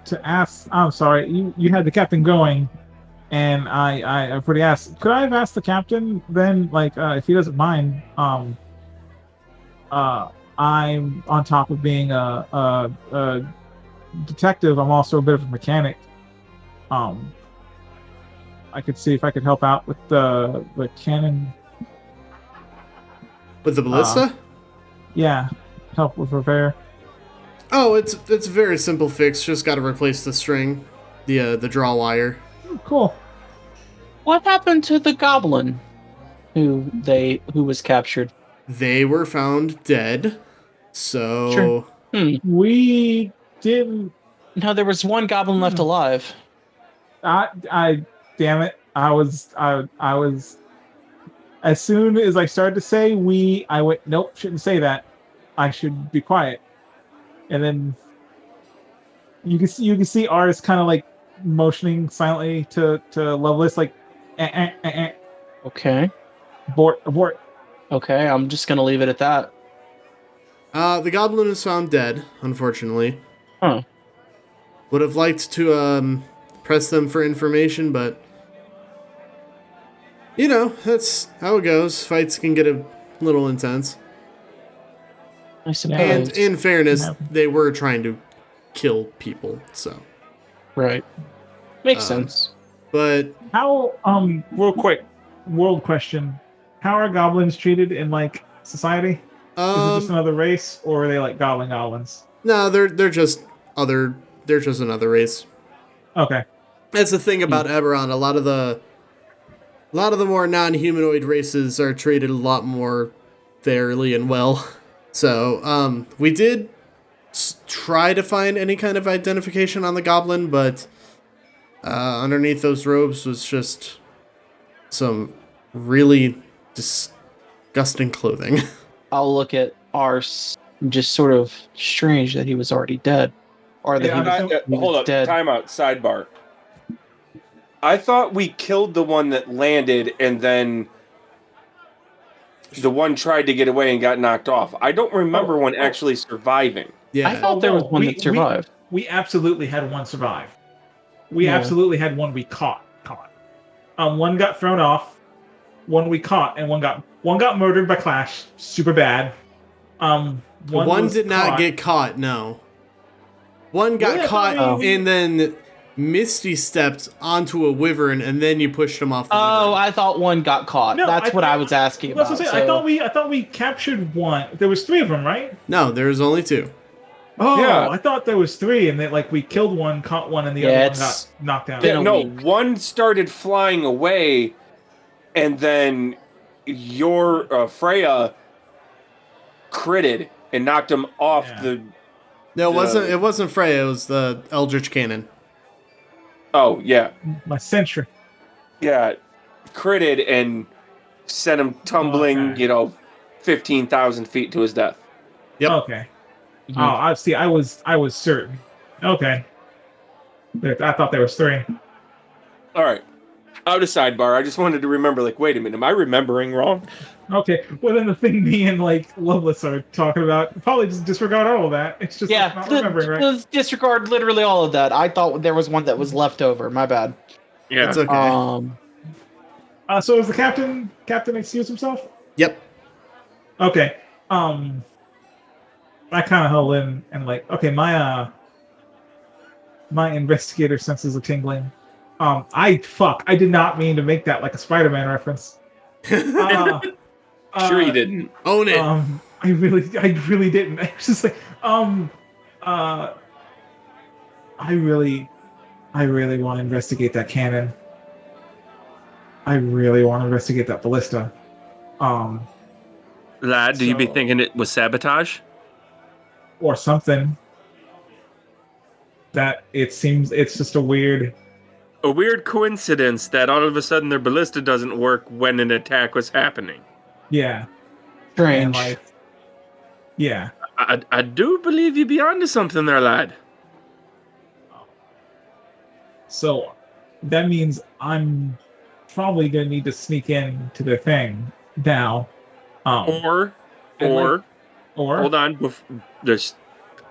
to ask. I'm sorry, you had the captain going, and I've already asked. Could I have asked the captain then, if he doesn't mind? I'm on top of being a detective. I'm also a bit of a mechanic. I could see if I could help out with the cannon. With the ballista? Yeah, help with repair. Oh, it's a very simple fix. Just got to replace the string, the draw wire. Cool. What happened to the goblin who was captured? They were found dead. So Sure. We didn't. No, there was one goblin left alive. I damn it. I was as soon as I started to say we, I went, nope, shouldn't say that. I should be quiet. And then you can see Ars kind of like motioning silently to Lovelace, like Okay. abort. Okay, I'm just gonna leave it at that. the goblin is found dead, unfortunately. Huh. Would have liked to press them for information, but that's how it goes. Fights can get a little intense. I suppose. And in fairness, Yeah. they were trying to kill people, so Right. Makes Um, sense. But How real quick, world question. How are goblins treated in like society? Is it just another race, or are they like goblins? no, they're just another race. Okay. That's the thing about Eberron. A lot of the more non-humanoid races are treated a lot more fairly and well. So, we did try to find any kind of identification on the goblin, but underneath those robes was just some really disgusting clothing. I'll look at Ars. Just sort of strange that he was already dead, or that Yeah, he Hold was up. dead. Time out. Sidebar. I thought we killed the one that landed, and then the one tried to get away and got knocked off. I don't remember one actually surviving. Yeah. I thought there was one that survived. We absolutely had one survive. We absolutely had one we caught. One got thrown off, one we caught, and one got murdered by Clash. Super bad. One did not get caught, no. One got Really? caught and then Misty stepped onto a wyvern and then you pushed him off the wyvern. I thought one got caught. No, That's what I was asking about. I thought we captured one. There was 3 of them, right? No, there was only 2. Oh, Yeah. I thought there was 3, and that like we killed one, caught one, and the other one got knocked down. been a No, week. one started flying away, and then your Freya critted and knocked him off the. No, it wasn't Freya, it was the Eldritch Cannon. Oh yeah, My sentry. yeah, critted and sent him tumbling. Okay. 15,000 feet to his death. Yep. Okay. Oh, I see. I was certain. Okay. I thought there was 3. All right. Out of sidebar, I just wanted to remember, wait a minute, am I remembering wrong? Okay. Well, then the thing me and Loveless are talking about, probably just disregard all of that. It's just not remembering, right? Let's disregard literally all of that. I thought there was one that was left over. My bad. Yeah. It's okay. So is the captain excuse himself? Yep. Okay. I kind of held in and okay, my investigator senses are tingling. I did not mean to make that like a Spider-Man reference. Sure you didn't. Own it. I really didn't. I was just like, I really want to investigate that cannon. I really want to investigate that ballista. Lad, do you be thinking it was sabotage? Or something. That it seems it's just a weird coincidence that all of a sudden their ballista doesn't work when an attack was happening. Yeah. Strange. And yeah. I do believe you be onto something there, lad. So that means I'm probably gonna need to sneak in to the thing now. Or hold on, there's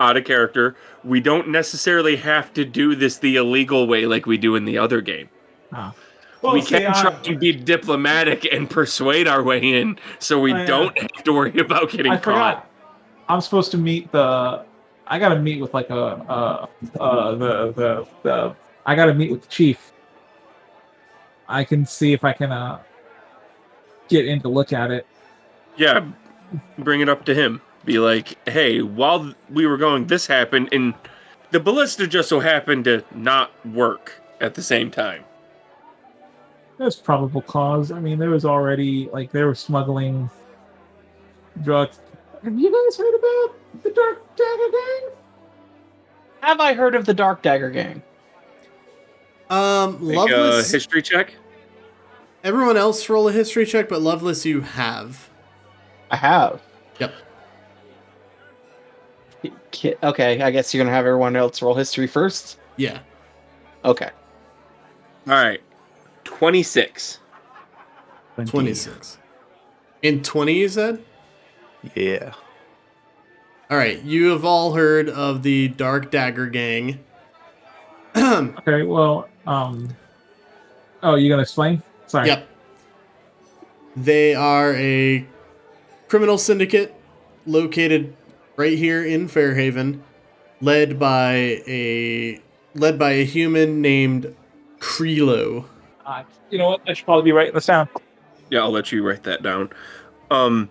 out of character. We don't necessarily have to do this the illegal way like we do in the other game. Well, we can try to be diplomatic and persuade our way in, so we don't have to worry about getting caught. Forgot. I'm supposed to meet I gotta meet with I gotta meet with the chief. I can see if I can get in to look at it. Yeah, bring it up to him. Be like, hey, while we were going, this happened, and the ballista just so happened to not work at the same time. There's probable cause. I mean, there was already they were smuggling drugs. Have you guys heard about the Dark Dagger Gang? Have I heard of the Dark Dagger Gang? Loveless. History check. Everyone else roll a history check, but Loveless, you have. I have. Yep. Okay, I guess you're gonna have everyone else roll history first. Yeah. Okay. All right. 26. 26. In 20, you said? Yeah. All right. You have all heard of the Dark Dagger Gang. Okay. Well. Oh, you gonna explain? Sorry. Yep. They are a criminal syndicate located right here in Fairhaven, led by a led by a human named Krilo. You know what? I should probably be writing this down. Yeah, I'll let you write that down. I'm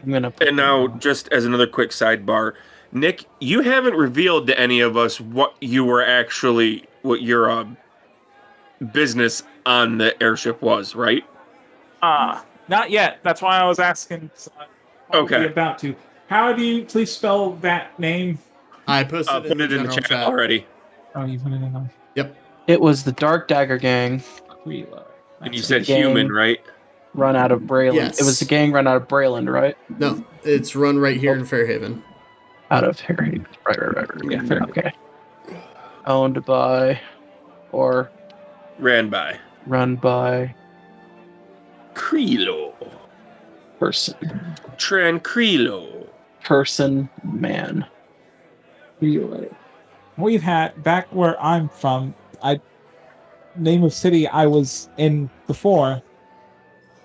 gonna. And now, just as another quick sidebar, Nick, you haven't revealed to any of us what your business on the airship was, right? Not yet. That's why I was asking. So I'm Okay. about to. How do you please spell that name? I posted Put it in the chat already. Oh, you put it in there. Yep. It was the Dark Dagger Gang Krilo. And you That's said it. gang. human, right? run out of Brayland. Yes. It was the gang run out of Brayland, right? No, it's run right here in Fairhaven. Out of Fairhaven. Right. Yeah, fair. Okay. Owned by, or Ran by run by Krilo. person. Tranquilo. Person, man. Krilo. We've had back where I'm from. Name of city I was in before.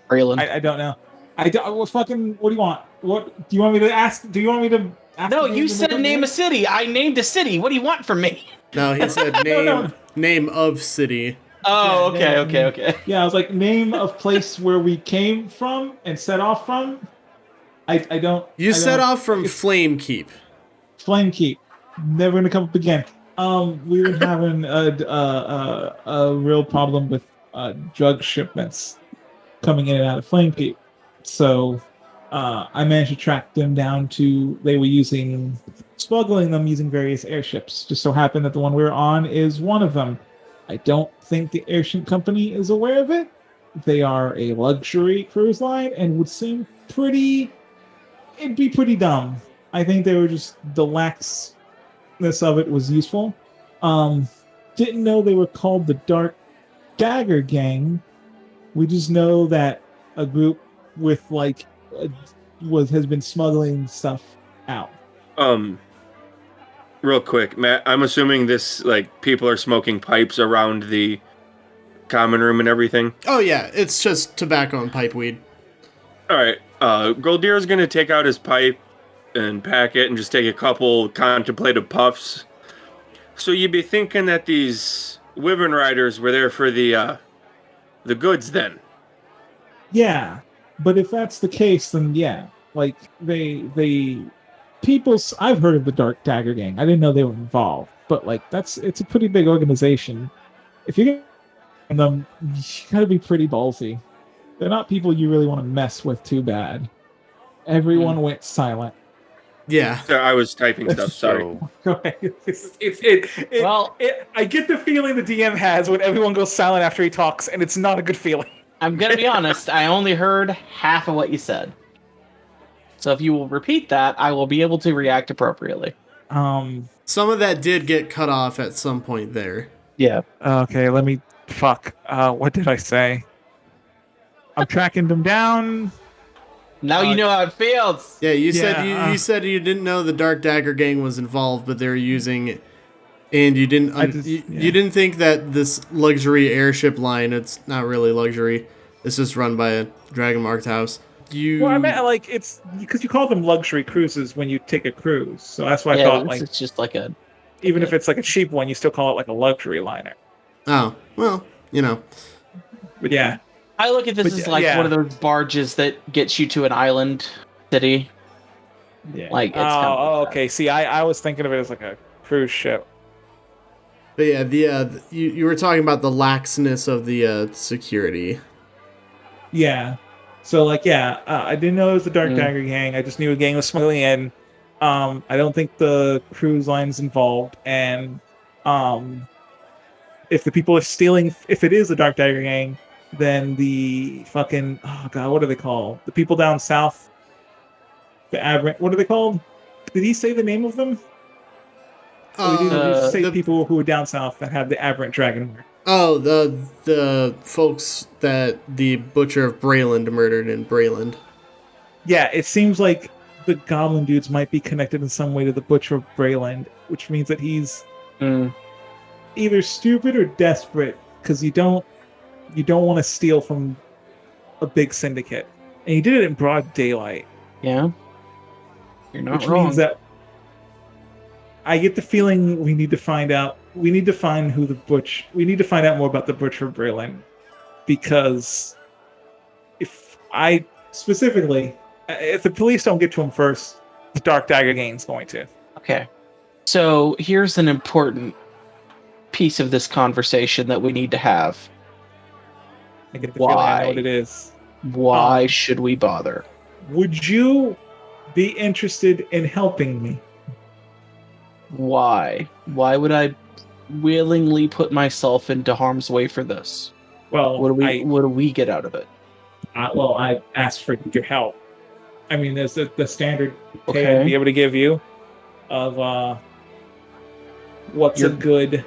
Brayland. I don't know. I don't. What fucking? What do you want? What do you want me to ask? Do you want me to? Ask No, the you name said of the name name? a city. I named a city. What do you want from me? No, he said name No. name of city. Oh, Yeah, okay. Yeah, I was like name of place where we came from and set off from. I don't. You set don't- off from it's Flame Keep. Flame Keep. Never gonna come up again. We've been having a real problem with drug shipments coming in and out of Flame Keep. So I managed to track them down to they were smuggling them using various airships. Just so happened that the one we were on is one of them. I don't think the airship company is aware of it. They are a luxury cruise line and would seem it'd be pretty dumb. I think they were just the laxness of it was useful. Didn't know they were called the Dark Dagger Gang. We just know that a group with has been smuggling stuff out. Real quick, Matt, I'm assuming this, people are smoking pipes around the common room and everything. Oh yeah, it's just tobacco and pipe weed. Alright, Goldir's gonna take out his pipe and pack it and just take a couple contemplative puffs. So you'd be thinking that these wyvern riders were there for the goods then? Yeah, but if that's the case, then yeah, I've heard of the Dark Dagger Gang. I didn't know they were involved, but it's a pretty big organization. If you're gonna them, you gotta be pretty ballsy. They're not people you really want to mess with too bad. Everyone went silent. Yeah. So I was typing stuff, sorry. Go ahead. I get the feeling the DM has when everyone goes silent after he talks, and it's not a good feeling. I'm gonna be honest. I only heard half of what you said. So if you will repeat that, I will be able to react appropriately. Some of that did get cut off at some point there. Yeah. Okay, let me. Fuck. What did I say? I'm tracking them down. Now you know how it feels. Yeah, you Yeah, you said you didn't know the Dark Dagger Gang was involved, but they're using it, and you didn't you didn't think that this luxury airship line, it's not really luxury, it's just run by a dragon marked house. Well, I meant it's because you call them luxury cruises when you take a cruise, so that's why I thought it's just like a. even if it's like a cheap one, you still call it a luxury liner. Oh well, But yeah. I look at this as one of those barges that gets you to an island city. Yeah. It's kind of okay. See, I was thinking of it as like a cruise ship. But yeah, you were talking about the laxness of the security. Yeah. So I didn't know it was the Dark Dagger Gang. I just knew a gang was smuggling in. I don't think the cruise line's involved, and if the people are stealing, if it is the Dark Dagger Gang, then the fucking what are they called? The people down south, the aberrant. What are they called? Did he say the name of them? Or did he say people who are down south that have the aberrant dragon? Oh, the folks that the Butcher of Brayland murdered in Brayland. Yeah, it seems like the goblin dudes might be connected in some way to the Butcher of Brayland, which means that he's either stupid or desperate, because you don't want to steal from a big syndicate, and he did it in broad daylight. Yeah, you're not which wrong. Means that I get the feeling we need to find out. We need to find who the butch. We need to find out more about the Butcher Berlin, because if the police don't get to him first, the Dark Dagger Gang's going to. Okay. So here's an important piece of this conversation that we need to have. I get the feeling I know what it is. Why should we bother? Would you be interested in helping me? Why? Why would I willingly put myself into harm's way for this? Well, What do we get out of it? I asked for your help. I mean, there's the standard pay Okay. I'd be able to give you of what's a good.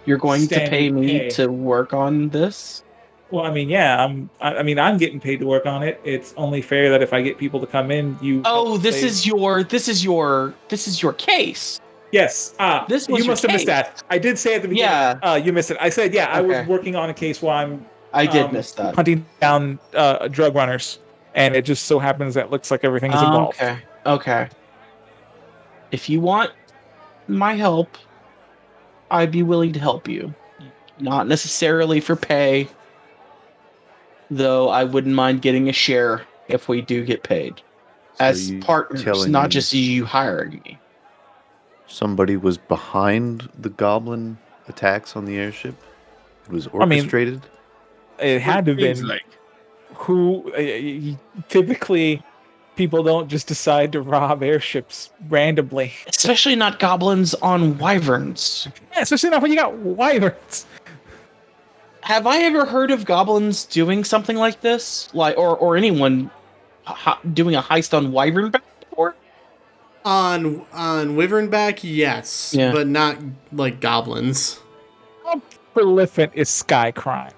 You're going to standard pay me pay. to work on this? Well, I mean, yeah, I'm getting paid to work on it. It's only fair that if I get people to come in, you. Oh, this is your case. Yes. This was you your must have missed case. that. I did say at the beginning. Yeah. You missed it. I said, I was Okay. working on a case while I'm. I did miss that. Hunting down drug runners, and it just so happens that looks like everything is involved. Okay. If you want my help, I'd be willing to help you. Not necessarily for pay, though I wouldn't mind getting a share if we do get paid. So As you partners, telling not me just you hiring me. somebody was behind the goblin attacks on the airship? It was I mean, orchestrated? It had to have Seems been like who. Typically, people don't just decide to rob airships randomly. Especially not goblins on wyverns. Yeah, especially not when you got wyverns. Have I ever heard of goblins doing something like this? Or anyone doing a heist on wyvern before? On Wyvernback, yes, Yeah. but not like goblins. How prolific is Sky Crime?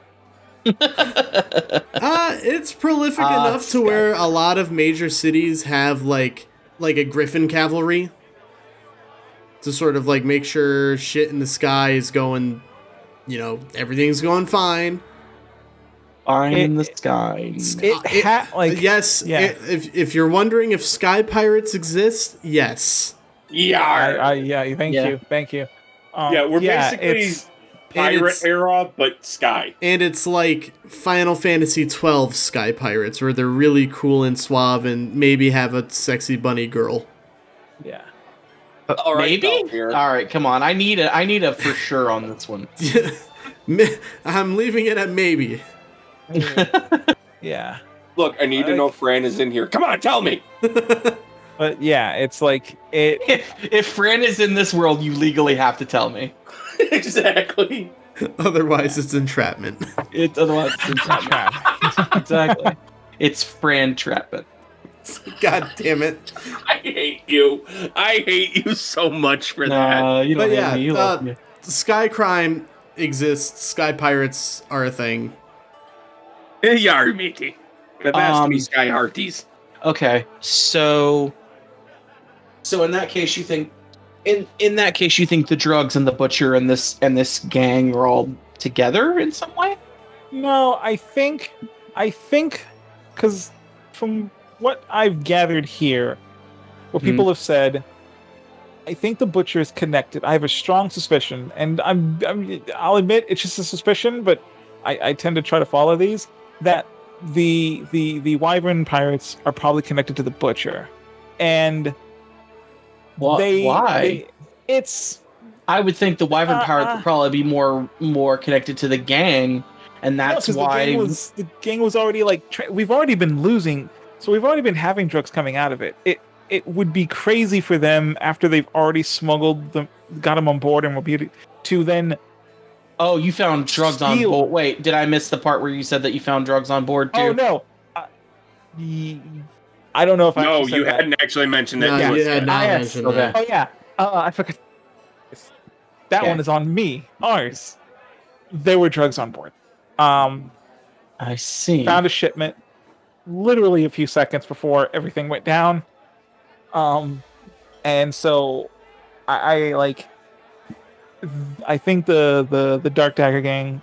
It's prolific enough to where a lot of major cities have like a griffin cavalry to sort of like make sure shit in the sky is going, everything's going fine. In the sky. Yes, yeah. If you're wondering if sky pirates exist, yes. Thank you. we're basically it's- pirate era, but sky. And it's like Final Fantasy 12 sky pirates, where they're really cool and suave and maybe have a sexy bunny girl. yeah. All right, Maybe? here. All right, come on. I need a for sure on this one. I'm leaving it at maybe. Yeah. Look, I need to know Fran is in here. Come on, tell me. But yeah, it's like it. If Fran is in this world, you legally have to tell me. Exactly. Otherwise, it's entrapment. Otherwise it's entrapment. Exactly. It's Fran entrapment. God damn it. I hate you. I hate you so much for that. You don't But hate yeah, me. You love me. sky crime exists. Sky pirates are a thing. Yar, matey. The best me sky hearties. Okay, so in that case, you think in that case you think the drugs and the butcher and this gang are all together in some way? No, I think, because from what I've gathered here, what people have said, I think the butcher is connected. I have a strong suspicion, and I'll admit it's just a suspicion, but I tend to try to follow these, that the wyvern pirates are probably connected to the butcher, and Why? It's I would think the wyvern pirate would probably be more connected to the gang, and that's why the gang was already like we've already been losing, so we've already been having drugs coming out of it. It would be crazy for them after they've already smuggled them, got them on board, and will be to then. Oh, you found drugs on board. Wait, did I miss the part where you said that you found drugs on board too? Oh no, I don't know if No, I said you that. hadn't actually mentioned it. No, to you us had yet. not yes. mentioned Okay. that. Oh yeah, I forgot. That Okay. one is on me. Ours. There were drugs on board. I see. Found a shipment literally a few seconds before everything went down. And so I think the Dark Dagger gang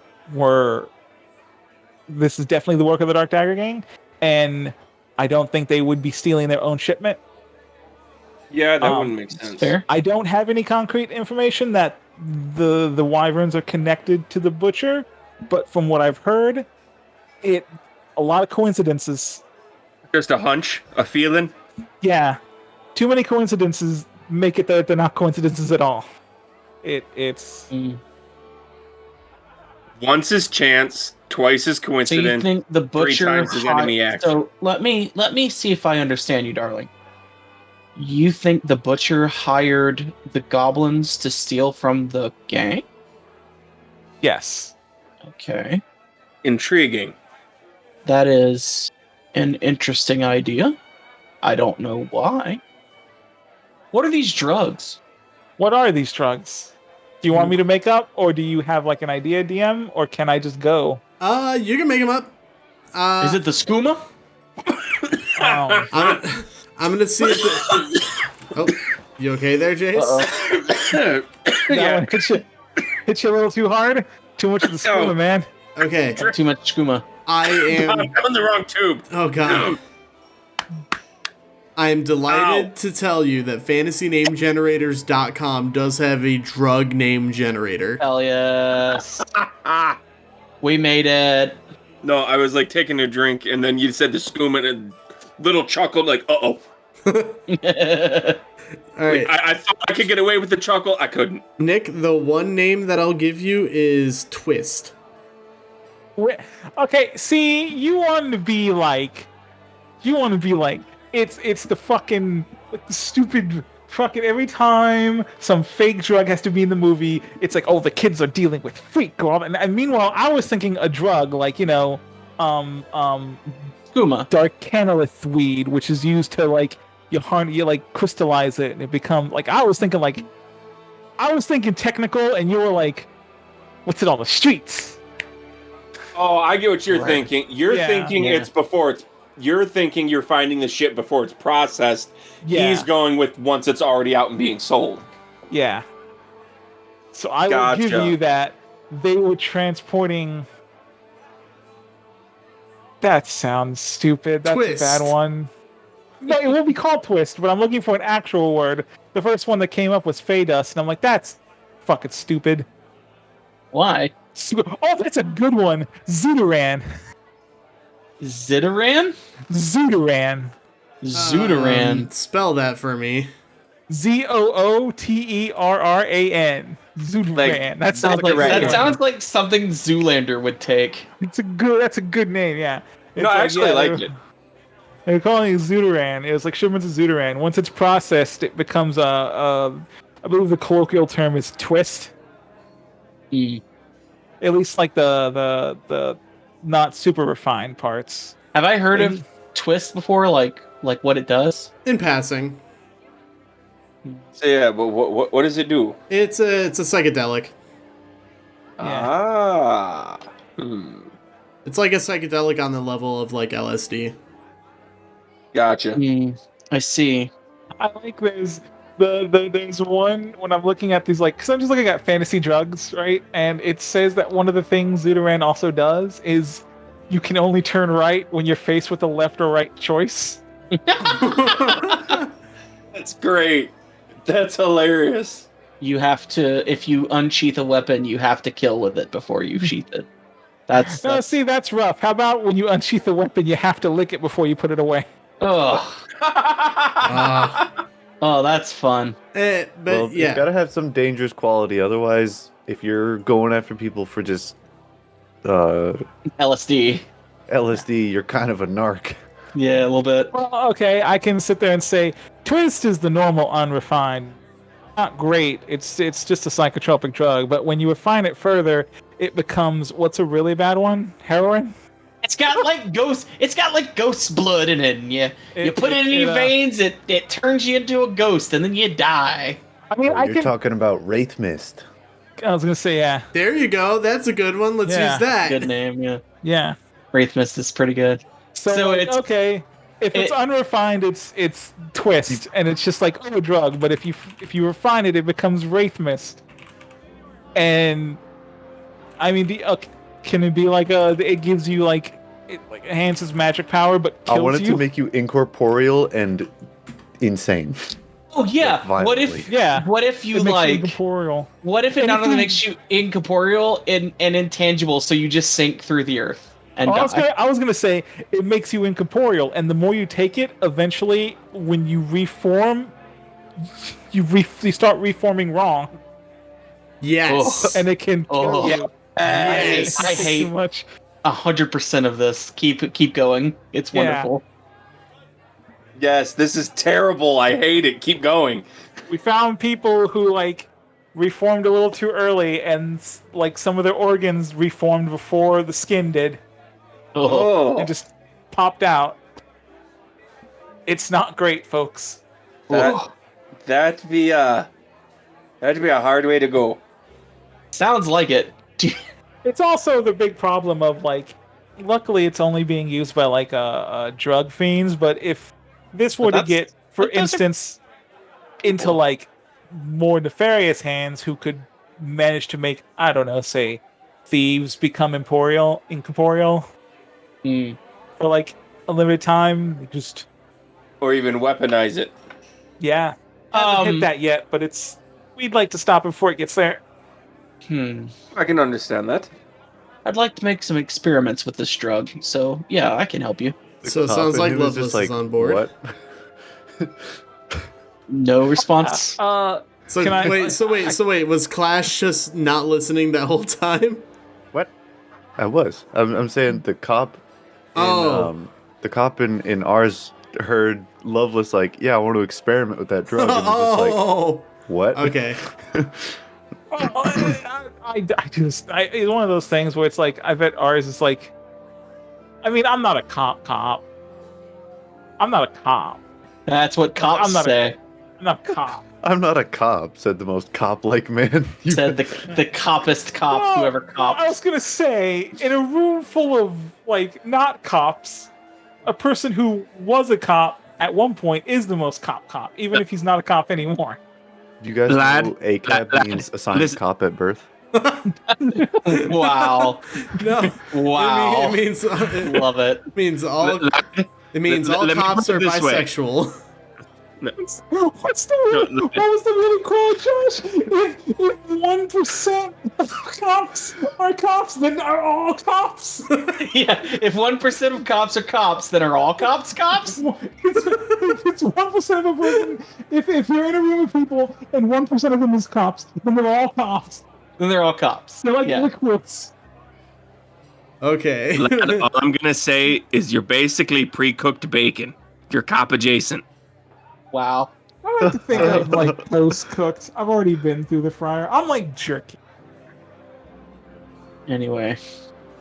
this is definitely the work of the Dark Dagger gang, and I don't think they would be stealing their own shipment. Yeah, that wouldn't make sense. Fair. I don't have any concrete information that the wyverns are connected to the butcher, but from what I've heard, a lot of coincidences. Just a hunch, a feeling. Yeah, too many coincidences make it that they're not coincidences at all. It's Once is chance, twice is So you coincidence. think the butcher? times is enemy action. So let me see if I understand you, darling. You think the butcher hired the goblins to steal from the gang? yes. Okay, Intriguing. that is an interesting idea. I don't know why. What are these drugs? What are these drugs? Do you want me to make up, or do you have like an idea, DM, or can I just go? You can make them up. Is it the skooma? I'm gonna see if oh, you okay there, Jace? That one hit you a little too hard. Too much of the skooma, man. Okay. Too much skooma. I am I'm on the wrong tube. Oh god. I am delighted to tell you that fantasynamegenerators.com does have a drug name generator. Hell yes. We made it. No, I was like taking a drink, and then you said the skooma, and a little chuckle, like, uh-oh. All right. I thought I could get away with the chuckle. I couldn't. Nick, the one name that I'll give you is Twist. Okay, see, you want to be like, it's the fucking like the stupid fucking every time some fake drug has to be in the movie, it's like, oh, the kids are dealing with freak girl, and meanwhile, I was thinking a drug like Skooma. Darkanolith weed, which is used to like you like crystallize it and it become like I was thinking technical, and you were like, what's it on the streets? Oh, I get what you're thinking. You're thinking Yeah. it's before it's... You're thinking you're finding the shit before it's processed. Yeah. He's going with once it's already out and being sold. Yeah. So I will give Gotcha. you that they were transporting. That sounds stupid. That's Twist. a bad one. No, it will be called Twist, but I'm looking for an actual word. The first one that came up was Fey Dust, and I'm like, that's fucking stupid. Why? Oh, that's a good one. Zootaran. Zitaran? Zootaran. Zootaran. Spell that for me. Zooterran. Zootaran. That sounds like That sounds like something Zoolander would take. That's a good name, yeah. No, I actually like it. They're calling it Zootaran. It was like shipments of Zootaran. Once it's processed, it becomes I believe the colloquial term is twist. At least like the not super refined parts. Have I heard of Twist before? Like what it does? In passing. So yeah, but what does it do? It's a psychedelic. Ah. It's like a psychedelic on the level of like LSD. Gotcha. I see. I like there's one when I'm looking at these like because I'm just looking at fantasy drugs, right? And it says that one of the things Zootaran also does is you can only turn right when you're faced with a left or right choice. That's great. That's hilarious. You have to, if you unsheath a weapon, you have to kill with it before you sheath it. That's See, that's rough. How about when you unsheath the weapon, you have to lick it before you put it away? Oh, that's fun. But Well, yeah. you gotta have some dangerous quality. Otherwise, if you're going after people for just LSD. LSD, you're kind of a narc. Yeah, a little bit. Well, okay, I can sit there and say Twist is the normal unrefined. Not great. It's just a psychotropic drug, but when you refine it further, it becomes what's a really bad one? Heroin? It's got like ghost blood in it, and you put it in your veins, it turns you into a ghost, and then you die. I mean, Oh, you're talking about Wraith Mist. I was gonna say, yeah. There you go. That's a good one. Let's use that. Good name, yeah. Yeah. Wraith Mist is pretty good. So like, it's okay. If it's unrefined, it's Twist, and it's just like a drug. But if you refine it, it becomes Wraith Mist. And I mean, can it be like it gives you like it like enhances magic power, but kills I wanted you? to make you incorporeal and insane. Oh yeah. Like, What violently. if? Yeah. What if you It makes you like? incorporeal. What if it And not if only you- makes you incorporeal and intangible, so you just sink through the earth and die? I was gonna say it makes you incorporeal, and the more you take it, eventually, when you reform, you start reforming wrong, Yes. and it can kill Oh. you. Yes. I Too hate much. 100% of this. Keep going. It's Yeah. wonderful. Yes, this is terrible. I hate it. Keep going. We found people who like reformed a little too early, and like some of their organs reformed before the skin did, Oh. and just popped out. It's not great, folks. That'd be a hard way to go. Sounds like it. It's also the big problem of like, luckily it's only being used by like drug fiends, but if this were to that's- get, for but those are instance, into people. like more nefarious hands who could manage to make, I don't know, say thieves become incorporeal Hmm. for like a limited time, just Or even weaponize it. yeah. Haven't hit that yet, but we'd like to stop it before it gets there. I can understand that. I'd like to make some experiments with this drug, so yeah, I can help you. So it sounds like Loveless is on board. What? No response. So Can I- wait. Was Clash just not listening that whole time? What? I was. I'm saying the cop. The cop in ours heard Loveless like, yeah, I want to experiment with that drug. And was just like, what? Okay. It's one of those things where it's like, I bet ours is like, I mean, I'm not a cop. I'm not a cop. That's what cops I'm not say. I'm not a cop. I'm not a cop, said the most cop-like man. Said the coppest cop Well, who ever copped. I was gonna say, in a room full of like not cops, a person who was a cop at one point is the most cop, even if he's not a cop anymore. Do you guys Lad, know ACAB means assigned listen. cop at birth? Wow. No. Wow. It means Love it. all let me cops put are it this way. bisexual. What was the really quote, Josh? If 1% of cops are cops, then are all cops. Yeah, if 1% of cops are cops, then are all cops cops? If it's 1% of a person, if you're in a room with people and 1% of them is cops, then they're all cops. Then they're all cops. They're like Yeah. liquids. Okay. All I'm gonna say is you're basically pre-cooked bacon. You're cop adjacent. Wow. I like to think I'm like post cooked. I've already been through the fryer. I'm like jerky. Anyway.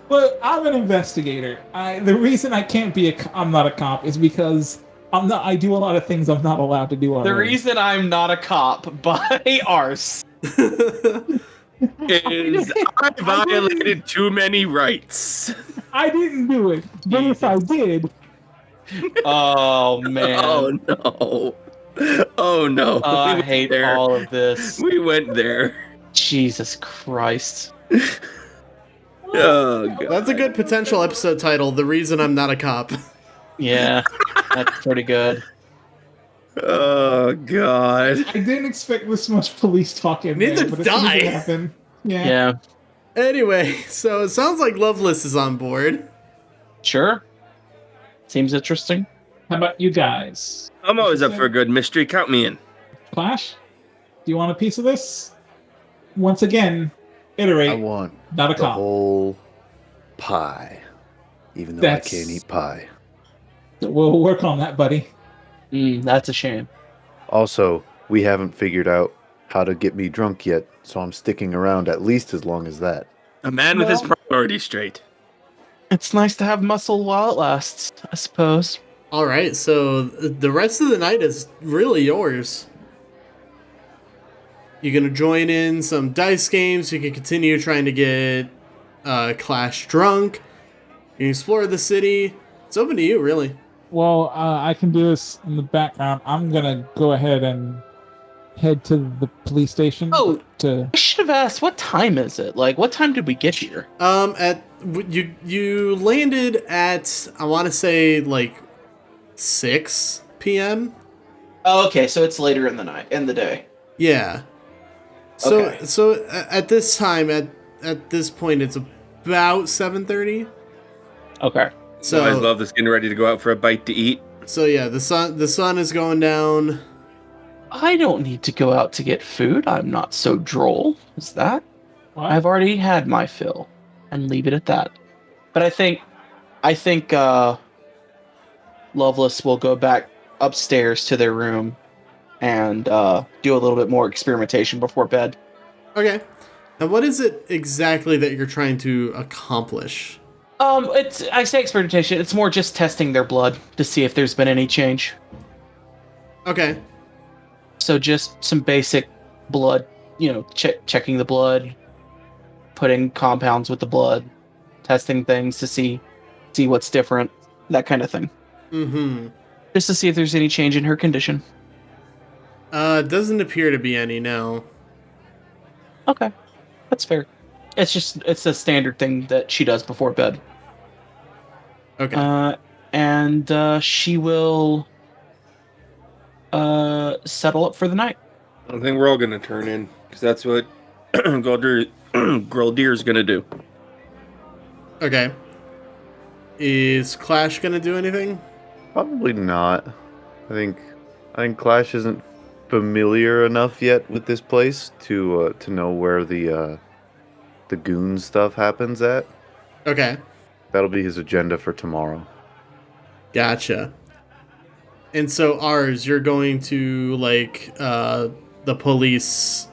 But I'm an investigator. The reason I can't be I'm not a cop is because I do a lot of things I'm not allowed to do already. The reason I'm not a cop by arse. Is I violated too many rights. I didn't do it, but if I did, Oh man. Oh no. Oh no. I went hate there. all of this. We went there. Jesus Christ. Oh god. That's a good potential episode title. The reason I'm not a cop. Yeah, that's pretty good. Oh god. I didn't expect this much police talk in Neither there. But did as soon as it I. happened, yeah. Yeah, Anyway, so it sounds like Loveless is on board. sure. Seems interesting. How about you guys? I'm always up for a good mystery. Count me in. Clash? Do you want a piece of this? Once again, iterate. I want Not a the cop. whole pie, even though That's- I can't eat pie. We'll work on that, buddy. That's a shame. Also, we haven't figured out how to get me drunk yet, so I'm sticking around at least as long as that. A man with his Well- priorities straight. It's nice to have muscle while it lasts, I suppose. All right, so the rest of the night is really yours. You're gonna join in some dice games. You can continue trying to get Clash drunk. You can explore the city. It's open to you, really. Well, I can do this in the background. I'm gonna go ahead and head to the police station. Oh. To I should have asked, what time is it? Like, what time did we get here? You landed at, I want to say, like 6 p.m. Oh, okay, so it's later in the day. Yeah. So Okay. so at this time at this point it's about 7:30. Okay. So I So love this, getting ready to go out for a bite to eat. so yeah, the sun is going down. I don't need to go out to get food. I'm not so droll as that. What? I've already had my fill, and leave it at that. But I think Loveless will go back upstairs to their room and do a little bit more experimentation before bed. Okay. Now what is it exactly that you're trying to accomplish? I say experimentation. It's more just testing their blood to see if there's been any change. Okay. So just some basic blood, checking the blood, putting compounds with the blood, testing things to see what's different, that kind of thing. Mm-hmm. Just to see if there's any change in her condition. Doesn't appear to be any now. Okay, that's fair. It's a standard thing that she does before bed. Okay. And she will settle up for the night. I think we're all gonna turn in because that's what Groldir's gonna do. Okay. Is Clash gonna do anything? Probably not. I think Clash isn't familiar enough yet with this place to know where the goon stuff happens at. Okay. That'll be his agenda for tomorrow. Gotcha. And so ours, you're going to the police.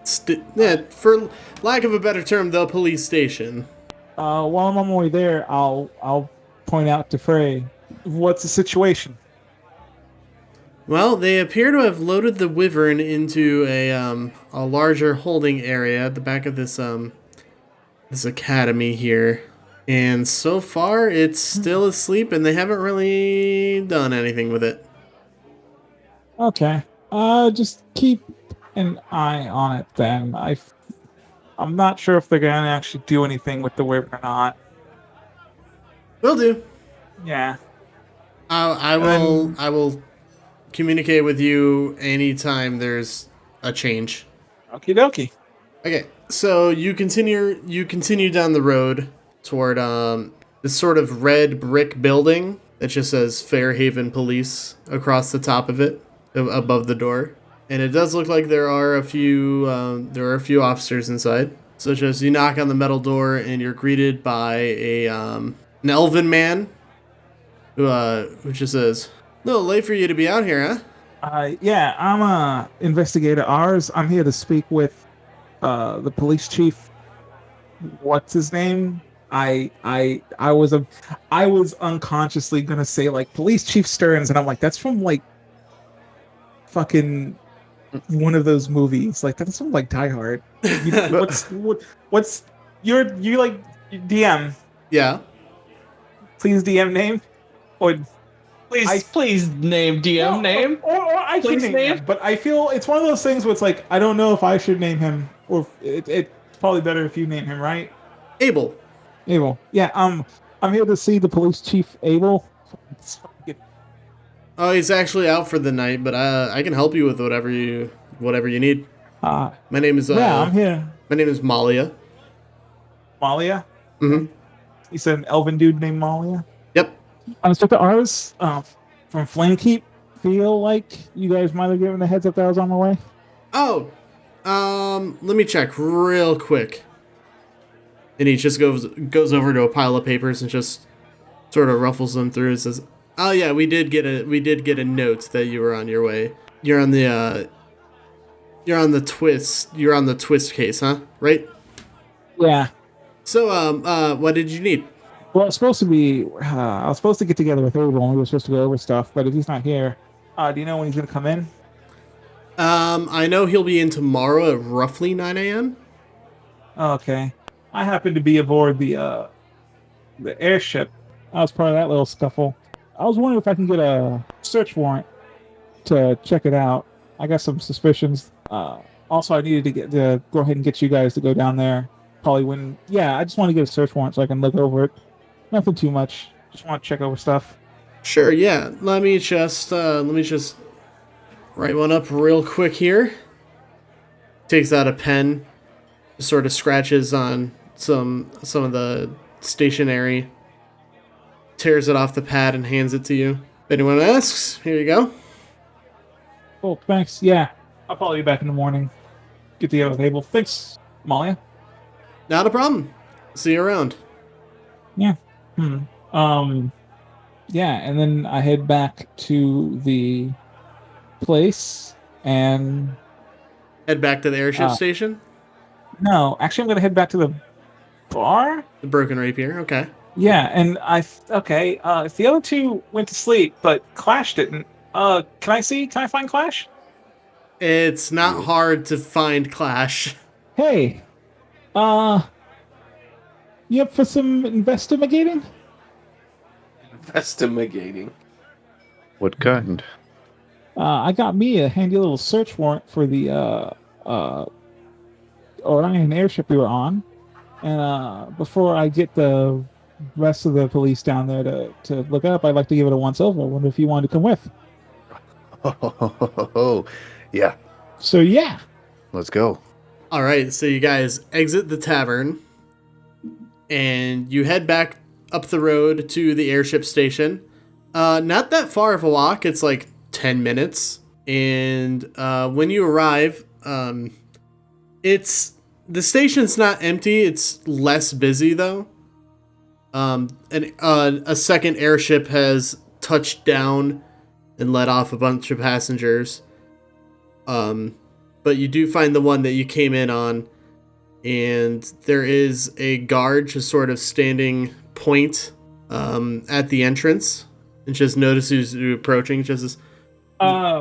For lack of a better term, the police station. While I'm on my way there, I'll point out to Frey, what's the situation? Well, they appear to have loaded the wyvern into a larger holding area at the back of this academy here. And so far, it's still asleep, and they haven't really done anything with it. Okay. Just keep an eye on it then. I'm not sure if they're gonna actually do anything with the wyvern or not. Will do. Yeah. I will communicate with you anytime there's a change. Okie dokie. Okay, so you continue down the road toward this sort of red brick building that just says Fairhaven Police across the top of it, above the door. And it does look like there are a few officers inside. Such as you knock on the metal door and you're greeted by an elven man who just says, "A little late for you to be out here, huh?" Yeah, I'm a investigator. I'm here to speak with the police chief. What's his name? I was unconsciously gonna say like Police Chief Stearns, and I'm like, that's from like fucking one of those movies. Like that's from like Die Hard. What's you like DM? Yeah. Please DM name or Please name DM name. or I can Please name name. him, but I feel it's one of those things where it's like I don't know if I should name him or it's probably better if you name him, right? Abel. Abel. Yeah, I'm here to see the police chief, Abel. Oh, he's actually out for the night, but I can help you with whatever you need. My name is I'm here. My name is Malia. Malia? Mm-hmm. You said an elven dude named Malia? Yep. Inspector Ars, from Flamekeep. Feel like you guys might have given a heads up that I was on my way. Oh, let me check real quick. And he just goes over to a pile of papers and just sort of ruffles them through and says, "Oh yeah, we did get a note that you were on your way. You're on the twist case, huh? Right? Yeah. So what did you need?" Well, it's supposed to be. I was supposed to get together with Abel, and we were supposed to go over stuff. But if he's not here, do you know when he's gonna come in? I know he'll be in tomorrow at roughly 9 a.m. Oh, okay. I happened to be aboard the airship. I was part of that little scuffle. I was wondering if I can get a search warrant to check it out. I got some suspicions. Also, I needed to go ahead and get you guys to go down there. Probably when. Yeah, I just want to get a search warrant so I can look over it. Nothing too much. Just want to check over stuff. Sure, yeah. Let me just Write one up real quick here. Takes out a pen, sort of scratches on some of the stationery, tears it off the pad and hands it to you. If anyone asks, here you go. Oh, thanks. Yeah, I'll probably be back in the morning. Get the other table. Thanks, Malia. Not a problem. See you around. Yeah. Yeah, and then I head back to the place and Head back to the airship station. no, actually I'm gonna head back to the bar. The Broken Rapier. Okay. Yeah, and if the other two went to sleep, but Clash didn't, can I find Clash? It's not hard to find Clash. Hey, you up for some investigating? Investigating. What kind? I got me a handy little search warrant for the Orion airship we were on, and before I get the rest of the police down there to look up, I'd like to give it a once over. I wonder if you wanted to come with. Oh, yeah. So yeah. Let's go. All right, so you guys exit the tavern, and you head back up the road to the airship station. Not that far of a walk. It's like 10 minutes. And when you arrive, the station's not empty. It's less busy, though. And a second airship has touched down and let off a bunch of passengers. But you do find the one that you came in on, and there is a guard just sort of standing point at the entrance, and just notices you approaching. Just as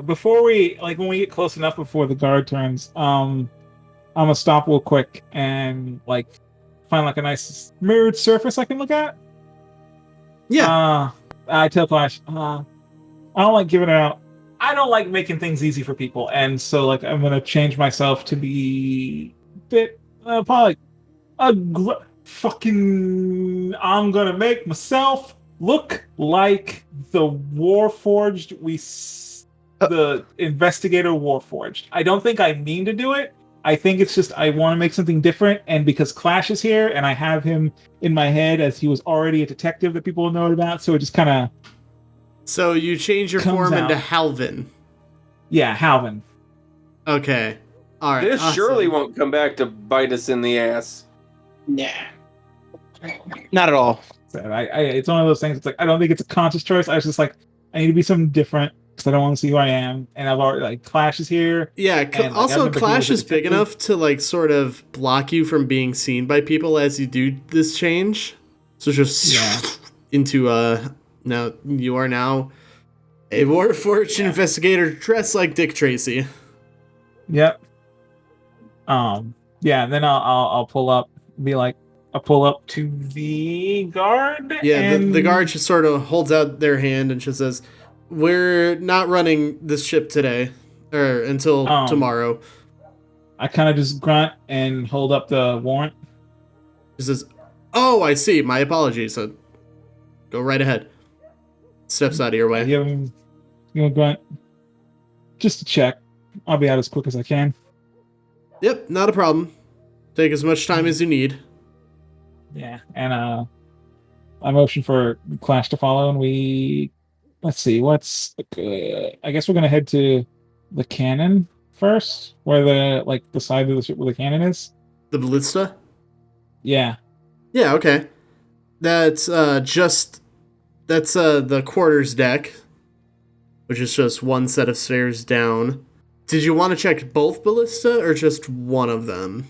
before when we get close enough before the guard turns, I'm gonna stop real quick and find a nice mirrored surface I can look at. Yeah. I tell Clash, I don't like giving it out. I don't like making things easy for people, and so I'm gonna change myself to be a bit probably fucking. I'm gonna make myself look like the Warforged the investigator Warforged. I don't think I mean to do it. I think it's just I want to make something different, and because Clash is here, and I have him in my head as he was already a detective that people know about, so it just kind of. So you change your form into Halvin. Yeah, Halvin. Okay. All right. This awesome. surely won't come back to bite us in the ass. Nah. Not at all. It's one of those things. It's I don't think it's a conscious choice. I was just I need to be something different because I don't want to see who I am, and I've already Clash is here. Yeah. And, also, Clash is big enough to sort of block you from being seen by people as you do this change. So just into now you are now a Warforged investigator dressed like Dick Tracy. Yep. Yeah. Then I'll pull up. I'll pull up to the guard. Yeah. And The guard just sort of holds out their hand and just says, "We're not running this ship today, or until tomorrow." I kind of just grunt and hold up the warrant. He says, "Oh, I see. My apologies. So go right ahead." Steps out of your way. Give him a grunt. Just to check. I'll be out as quick as I can. Yep, not a problem. Take as much time as you need. Yeah, and I motion for Clash to follow, and let's see, I guess we're gonna head to the cannon first, where the side of the ship where the cannon is. The ballista? Yeah. Yeah, okay. That's the quarters deck, which is just one set of stairs down. Did you want to check both ballista or just one of them?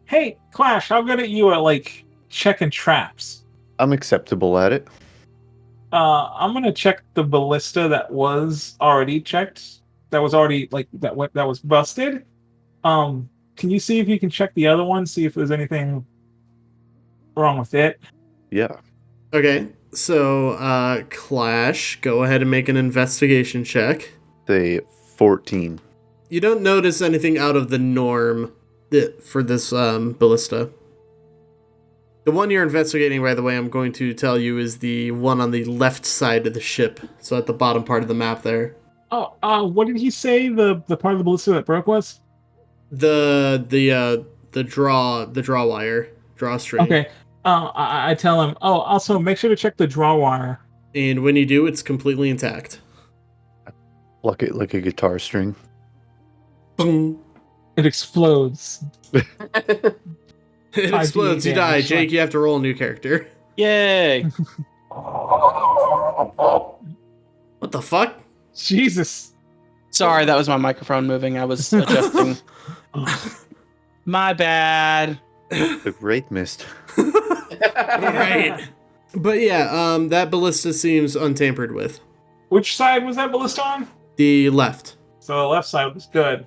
Hey, Clash, how good are you at checking traps? I'm acceptable at it. I'm gonna check the ballista that was already checked. That was already that was busted. Can you see if you can check the other one? See if there's anything wrong with it. Yeah. Okay, so Clash, go ahead and make an investigation check. Say 14. You don't notice anything out of the norm for this ballista. The one you're investigating, by the way, I'm going to tell you is the one on the left side of the ship. So at the bottom part of the map there. What did he say the part of the ballista that broke was? The drawstring. Okay. I tell him, also make sure to check the draw wire. And when you do, it's completely intact. Pluck it like a guitar string. Boom. It explodes. It explodes, you die. damage. Jake, you have to roll a new character. Yay! What the fuck? Jesus. Sorry, that was my microphone moving. I was adjusting. My bad. The great mist. Right. But yeah, that ballista seems untampered with. Which side was that ballista on? The left. So the left side was good.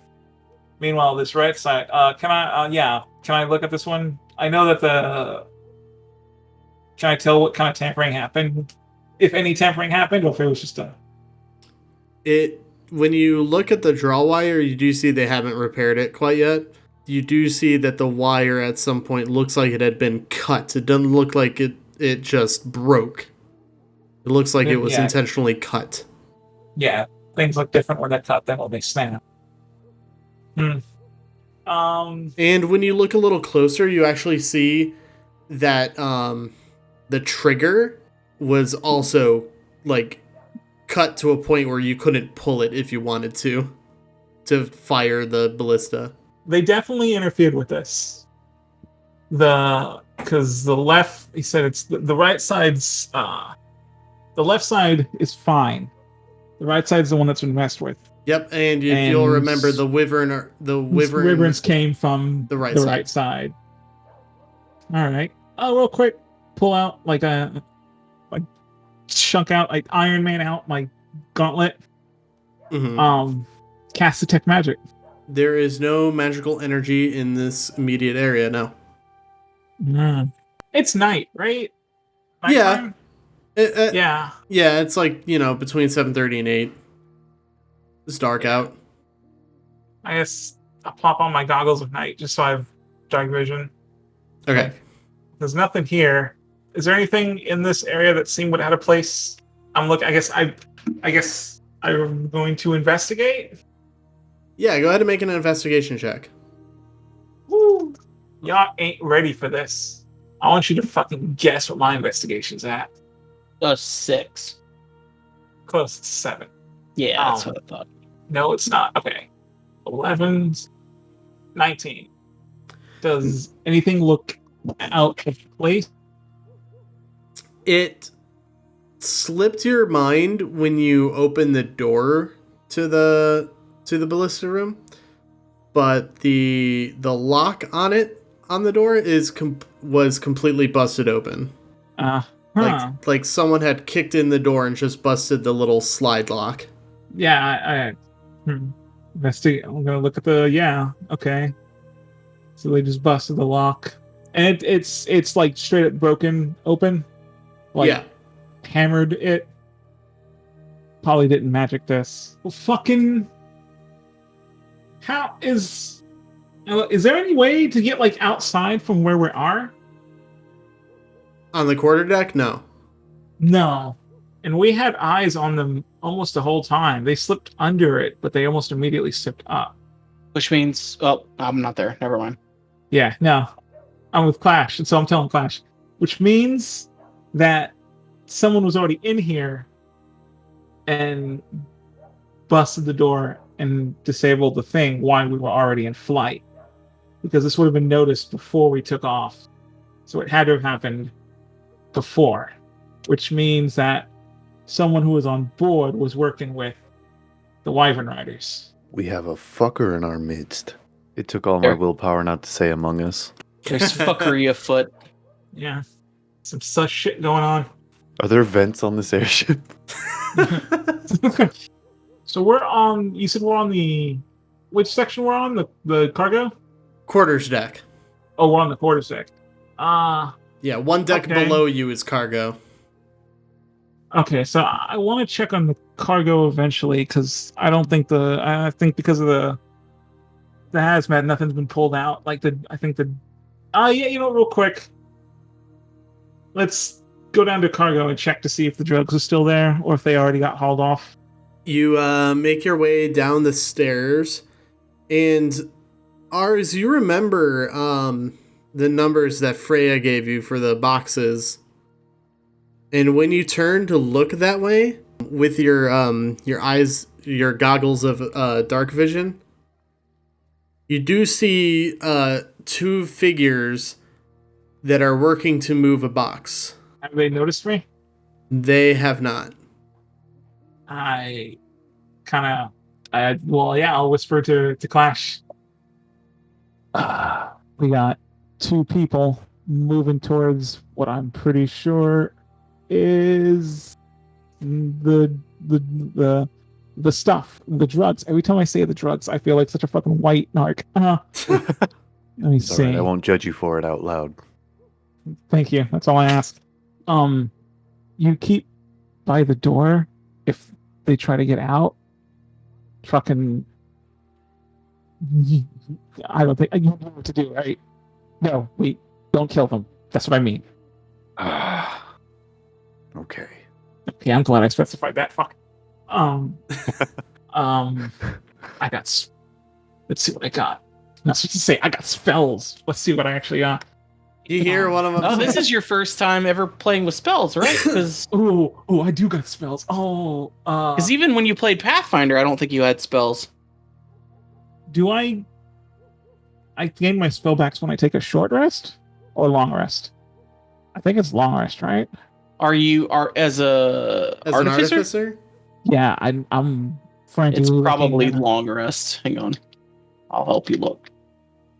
Meanwhile, this right side. Can I look at this one? I know that Can I tell what kind of tampering happened? If any tampering happened, or if it was just a... When you look at the draw wire, you do see they haven't repaired it quite yet. You do see that the wire at some point looks like it had been cut. It doesn't look like it just broke. It looks like it was intentionally cut. Yeah, things look different when they're cut than when they snap. And when you look a little closer, you actually see that the trigger was also like cut to a point where you couldn't pull it if you wanted to fire the ballista. They definitely interfered with this. Because the left, he said it's the right side's, the left side is fine. The right side's the one that's been messed with. Yep, and if you'll remember, the wyverns came from the right side. All right. Oh, real quick, pull out chunk out Iron Man out my gauntlet. Mm-hmm. Cast detect magic. There is no magical energy in this immediate area now. It's night, right? Yeah. Yeah. Yeah, it's like, between 7:30 and 8. It's dark out. I guess I'll pop on my goggles at night just so I have dark vision. Okay. There's nothing here. Is there anything in this area that seemed out of place? I guess I'm going to investigate. Yeah, go ahead and make an investigation check. Woo! Y'all ain't ready for this. I want you to fucking guess what my investigation's at. 6. Close to 7. Yeah, that's what I thought. No, it's not. Okay. 11, 19. Does anything look out of place? It slipped your mind when you opened the door to the ballista room, but the lock on the door was completely busted open. Like someone had kicked in the door and just busted the little slide lock. Yeah, investigate. I'm gonna look at the okay. So they just busted the lock, and it's like straight up broken open. Hammered it. Probably didn't magic this. Well, fucking. How is there any way to get outside from where we are? On the quarterdeck? No. No. And we had eyes on them almost the whole time. They slipped under it, but they almost immediately slipped up. Which means, I'm not there. Never mind. Yeah, no. I'm with Clash, and so I'm telling Clash. Which means that someone was already in here and busted the door and disabled the thing while we were already in flight. Because this would have been noticed before we took off. So it had to have happened before. Which means that someone who was on board was working with the wyvern riders. We have a fucker in our midst. It took all my willpower not to say among us. There's fuckery afoot. Yeah. Some sus shit going on. Are there vents on this airship? So we're on... You said we're on the... Which section we're on? The cargo? Quarters deck. Oh, we're on the quarters deck. Yeah, one deck below you is cargo. Okay, so I want to check on the cargo eventually, because I think because of the hazmat, nothing's been pulled out. Real quick. Let's go down to cargo and check to see if the drugs are still there, or if they already got hauled off. You make your way down the stairs, and Ars, you remember the numbers that Freya gave you for the boxes. And when you turn to look that way with your eyes, your goggles of dark vision, you do see two figures that are working to move a box. Have they noticed me? They have not. I'll whisper to Clash. We got two people moving towards what I'm pretty sure is the stuff, the drugs. Every time I say the drugs, I feel like such a fucking white narc. Let me It's see. alright, I won't judge you for it out loud. Thank you. That's all I ask. You keep by the door if they try to get out. Fucking, I don't think you know what to do, right? No, wait, don't kill them. That's what I mean. Okay. Okay, I'm glad I specified that. Fuck. I got. Let's see what I got. Not supposed to say I got spells. Let's see what I actually got. You hear one of them. Oh, this is your first time ever playing with spells, right? Because I do got spells. even when you played Pathfinder, I don't think you had spells. Do I gain my spell backs when I take a short rest or long rest? I think it's long rest, right? Are you as an artificer? Yeah, I'm frantically. It's probably looking at- long rest. Hang on, I'll help you look.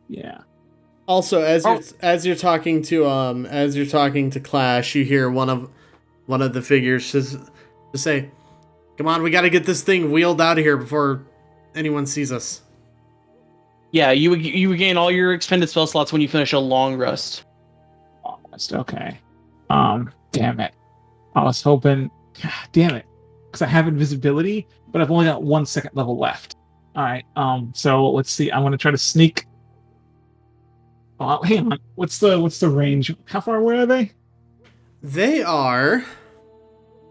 Yeah. Also, as you're talking to Clash, you hear one of the figures just say, "Come on, we got to get this thing wheeled out of here before anyone sees us." Yeah, you regain all your expended spell slots when you finish a long rest. Long rest. Okay. Damn it. I was hoping. Damn it. Because I have invisibility, but I've only got 1 second level left. All right. So let's see. I'm gonna try to sneak. Oh, hang on. What's the range? How far away are they? They are.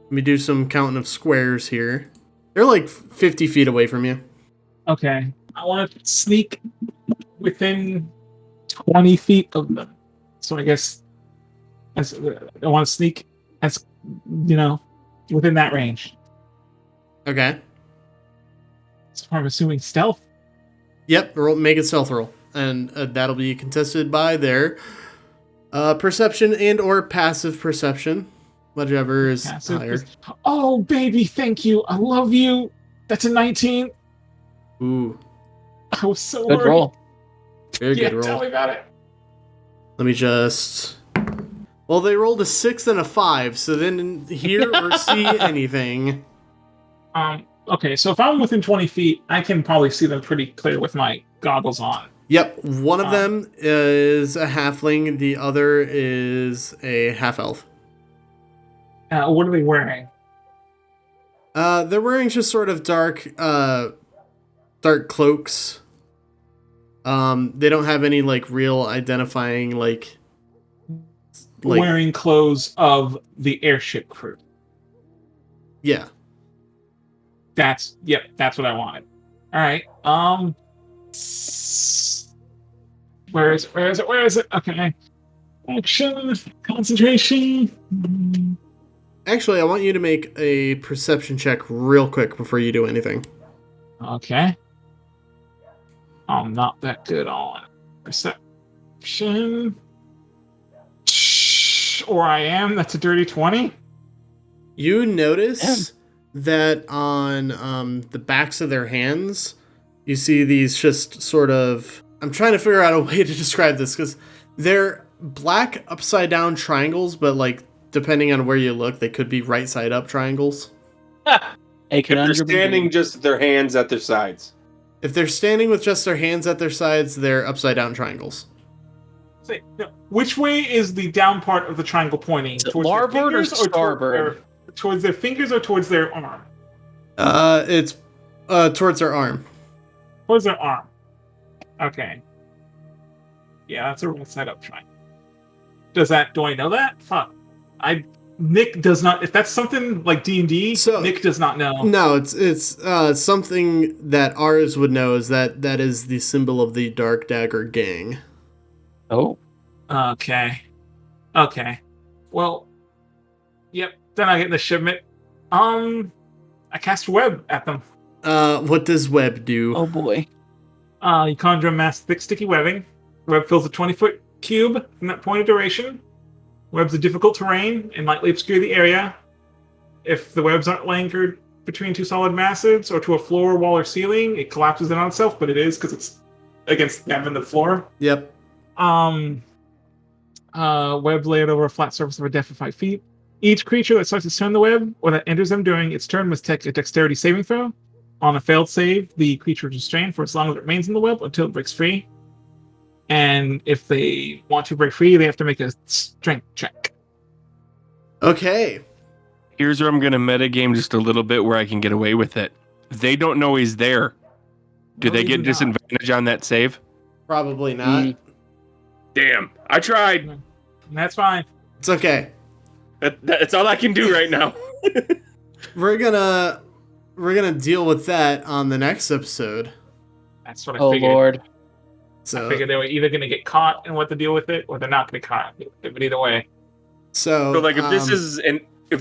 Let me do some counting of squares here. They're like 50 feet away from you. Okay. I want to sneak within 20 feet of them. So I guess I want to sneak as within that range. Okay. So I'm assuming stealth. Yep. Make a stealth roll, and that'll be contested by their perception and or passive perception, whichever is higher. Oh baby, thank you. I love you. That's a 19. Ooh. I was so Good worried. roll. Very good roll. Tell me about it. Let me just. Well, they rolled a 6 and a 5, so they didn't hear or see anything. Okay, so if I'm within 20 feet, I can probably see them pretty clear with my goggles on. Yep, one of them is a halfling, the other is a half-elf. What are they wearing? They're wearing just sort of dark cloaks. They don't have any real identifying wearing clothes of the airship crew. Yeah. That's what I wanted. All right. Where is it? Okay. Action, concentration. Actually, I want you to make a perception check real quick before you do anything. Okay. I'm not that good on perception. Or I am. That's a dirty 20. You notice that on the backs of their hands, you see these just sort of... I'm trying to figure out a way to describe this, because they're black upside-down triangles, but, depending on where you look, they could be right-side-up triangles. If they're standing just their hands at their sides. If they're standing with just their hands at their sides, they're upside-down triangles. Which way is the down part of the triangle pointing? Towards larboard or starboard? Towards their fingers or towards their arm? It's towards their arm. Towards their arm. Okay. Yeah, that's a right side up triangle. Do I know that? Fuck. Nick does not. If that's something like D&D, So- Nick does not know. No, it's something that ours would know is that is the symbol of the Dark Dagger Gang. Oh. Okay. Well, yep. Then I get the shipment. I cast web at them. What does web do? Oh boy. You conjure a mass thick, sticky webbing. Web fills a 20-foot cube from that point of duration. Webs are difficult terrain and lightly obscure the area. If the webs aren't anchored between two solid masses or to a floor, wall, or ceiling, it collapses in on itself, but it is because it's against them and the floor. Yep. Web laid over a flat surface of a depth of 5 feet. Each creature that starts to turn the web or that enters them during its turn must take a dexterity saving throw. On a failed save, the creature is restrained for as long as it remains in the web until it breaks free. And if they want to break free, they have to make a strength check. Okay. Here's where I'm going to metagame just a little bit where I can get away with it. They don't know he's there. Do No, they they get do not. disadvantage on that save? Probably not. Damn, I tried. That's fine. It's okay. That's all I can do right now. We're gonna deal with that on the next episode. That's what I Oh figured. lord. So I figured they were either going to get caught and what to deal with it, or they're not going to get caught. But either way. So So like if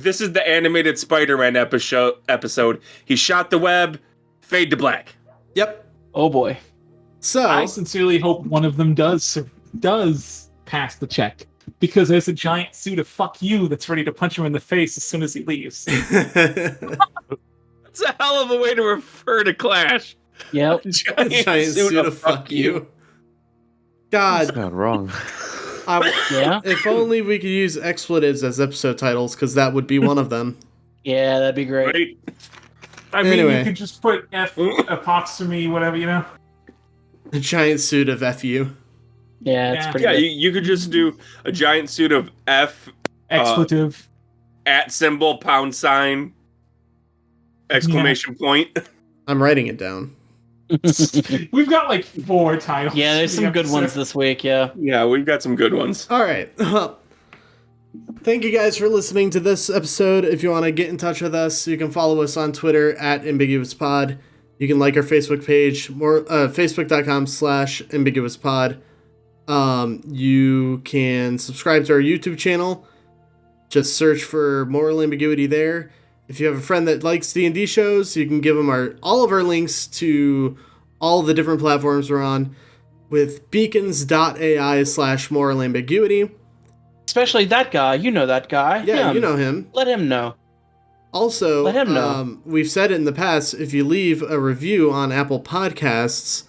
this is the animated Spider-Man episode, he shot the web, fade to black. Yep. Oh boy. So I sincerely hope one of them does pass the check, because there's a giant suit of fuck you that's ready to punch him in the face as soon as he leaves. That's a hell of a way to refer to Clash. Yep. giant suit of fuck you. God, Not wrong. Yeah. if only we could use expletives as episode titles, because that would be one of them. Yeah, that'd be great. Right? I mean, Anyway. you could just put F apostrophe, whatever, you know? A giant suit of FU. Yeah, it's Yeah. pretty Yeah, good. you could just do a giant suit of F Expletive. @ exclamation point. I'm writing it down. We've got like 4 titles. Yeah, there's some good ones episode. this week, yeah. Yeah, we've got some good ones. All right. Well, thank you guys for listening to this episode. If you want to get in touch with us, you can follow us on Twitter @ambiguouspod. You can like our Facebook page, facebook.com/ambiguouspod. You can subscribe to our YouTube channel. Just search for Moral Ambiguity there. If you have a friend that likes D&D shows, you can give them all of our links to all the different platforms we're on with beacons.ai/moral ambiguity. Especially that guy. You know that guy. Yeah, Him. you know him. Let him know. Also, Let him know. We've said it in the past, if you leave a review on Apple Podcasts,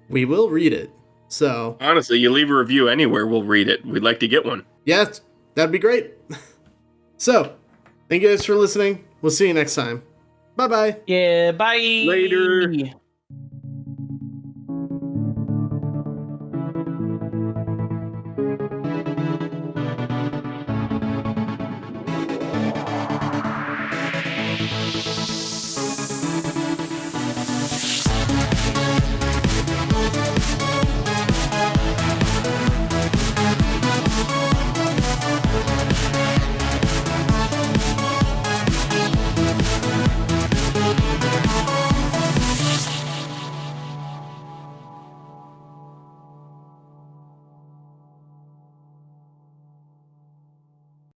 we will read it. So, Honestly, you leave a review anywhere, we'll read it. We'd like to get one. yeah, that'd be great. So, thank you guys for listening. We'll see you next time. Bye-bye. Yeah, bye. Later.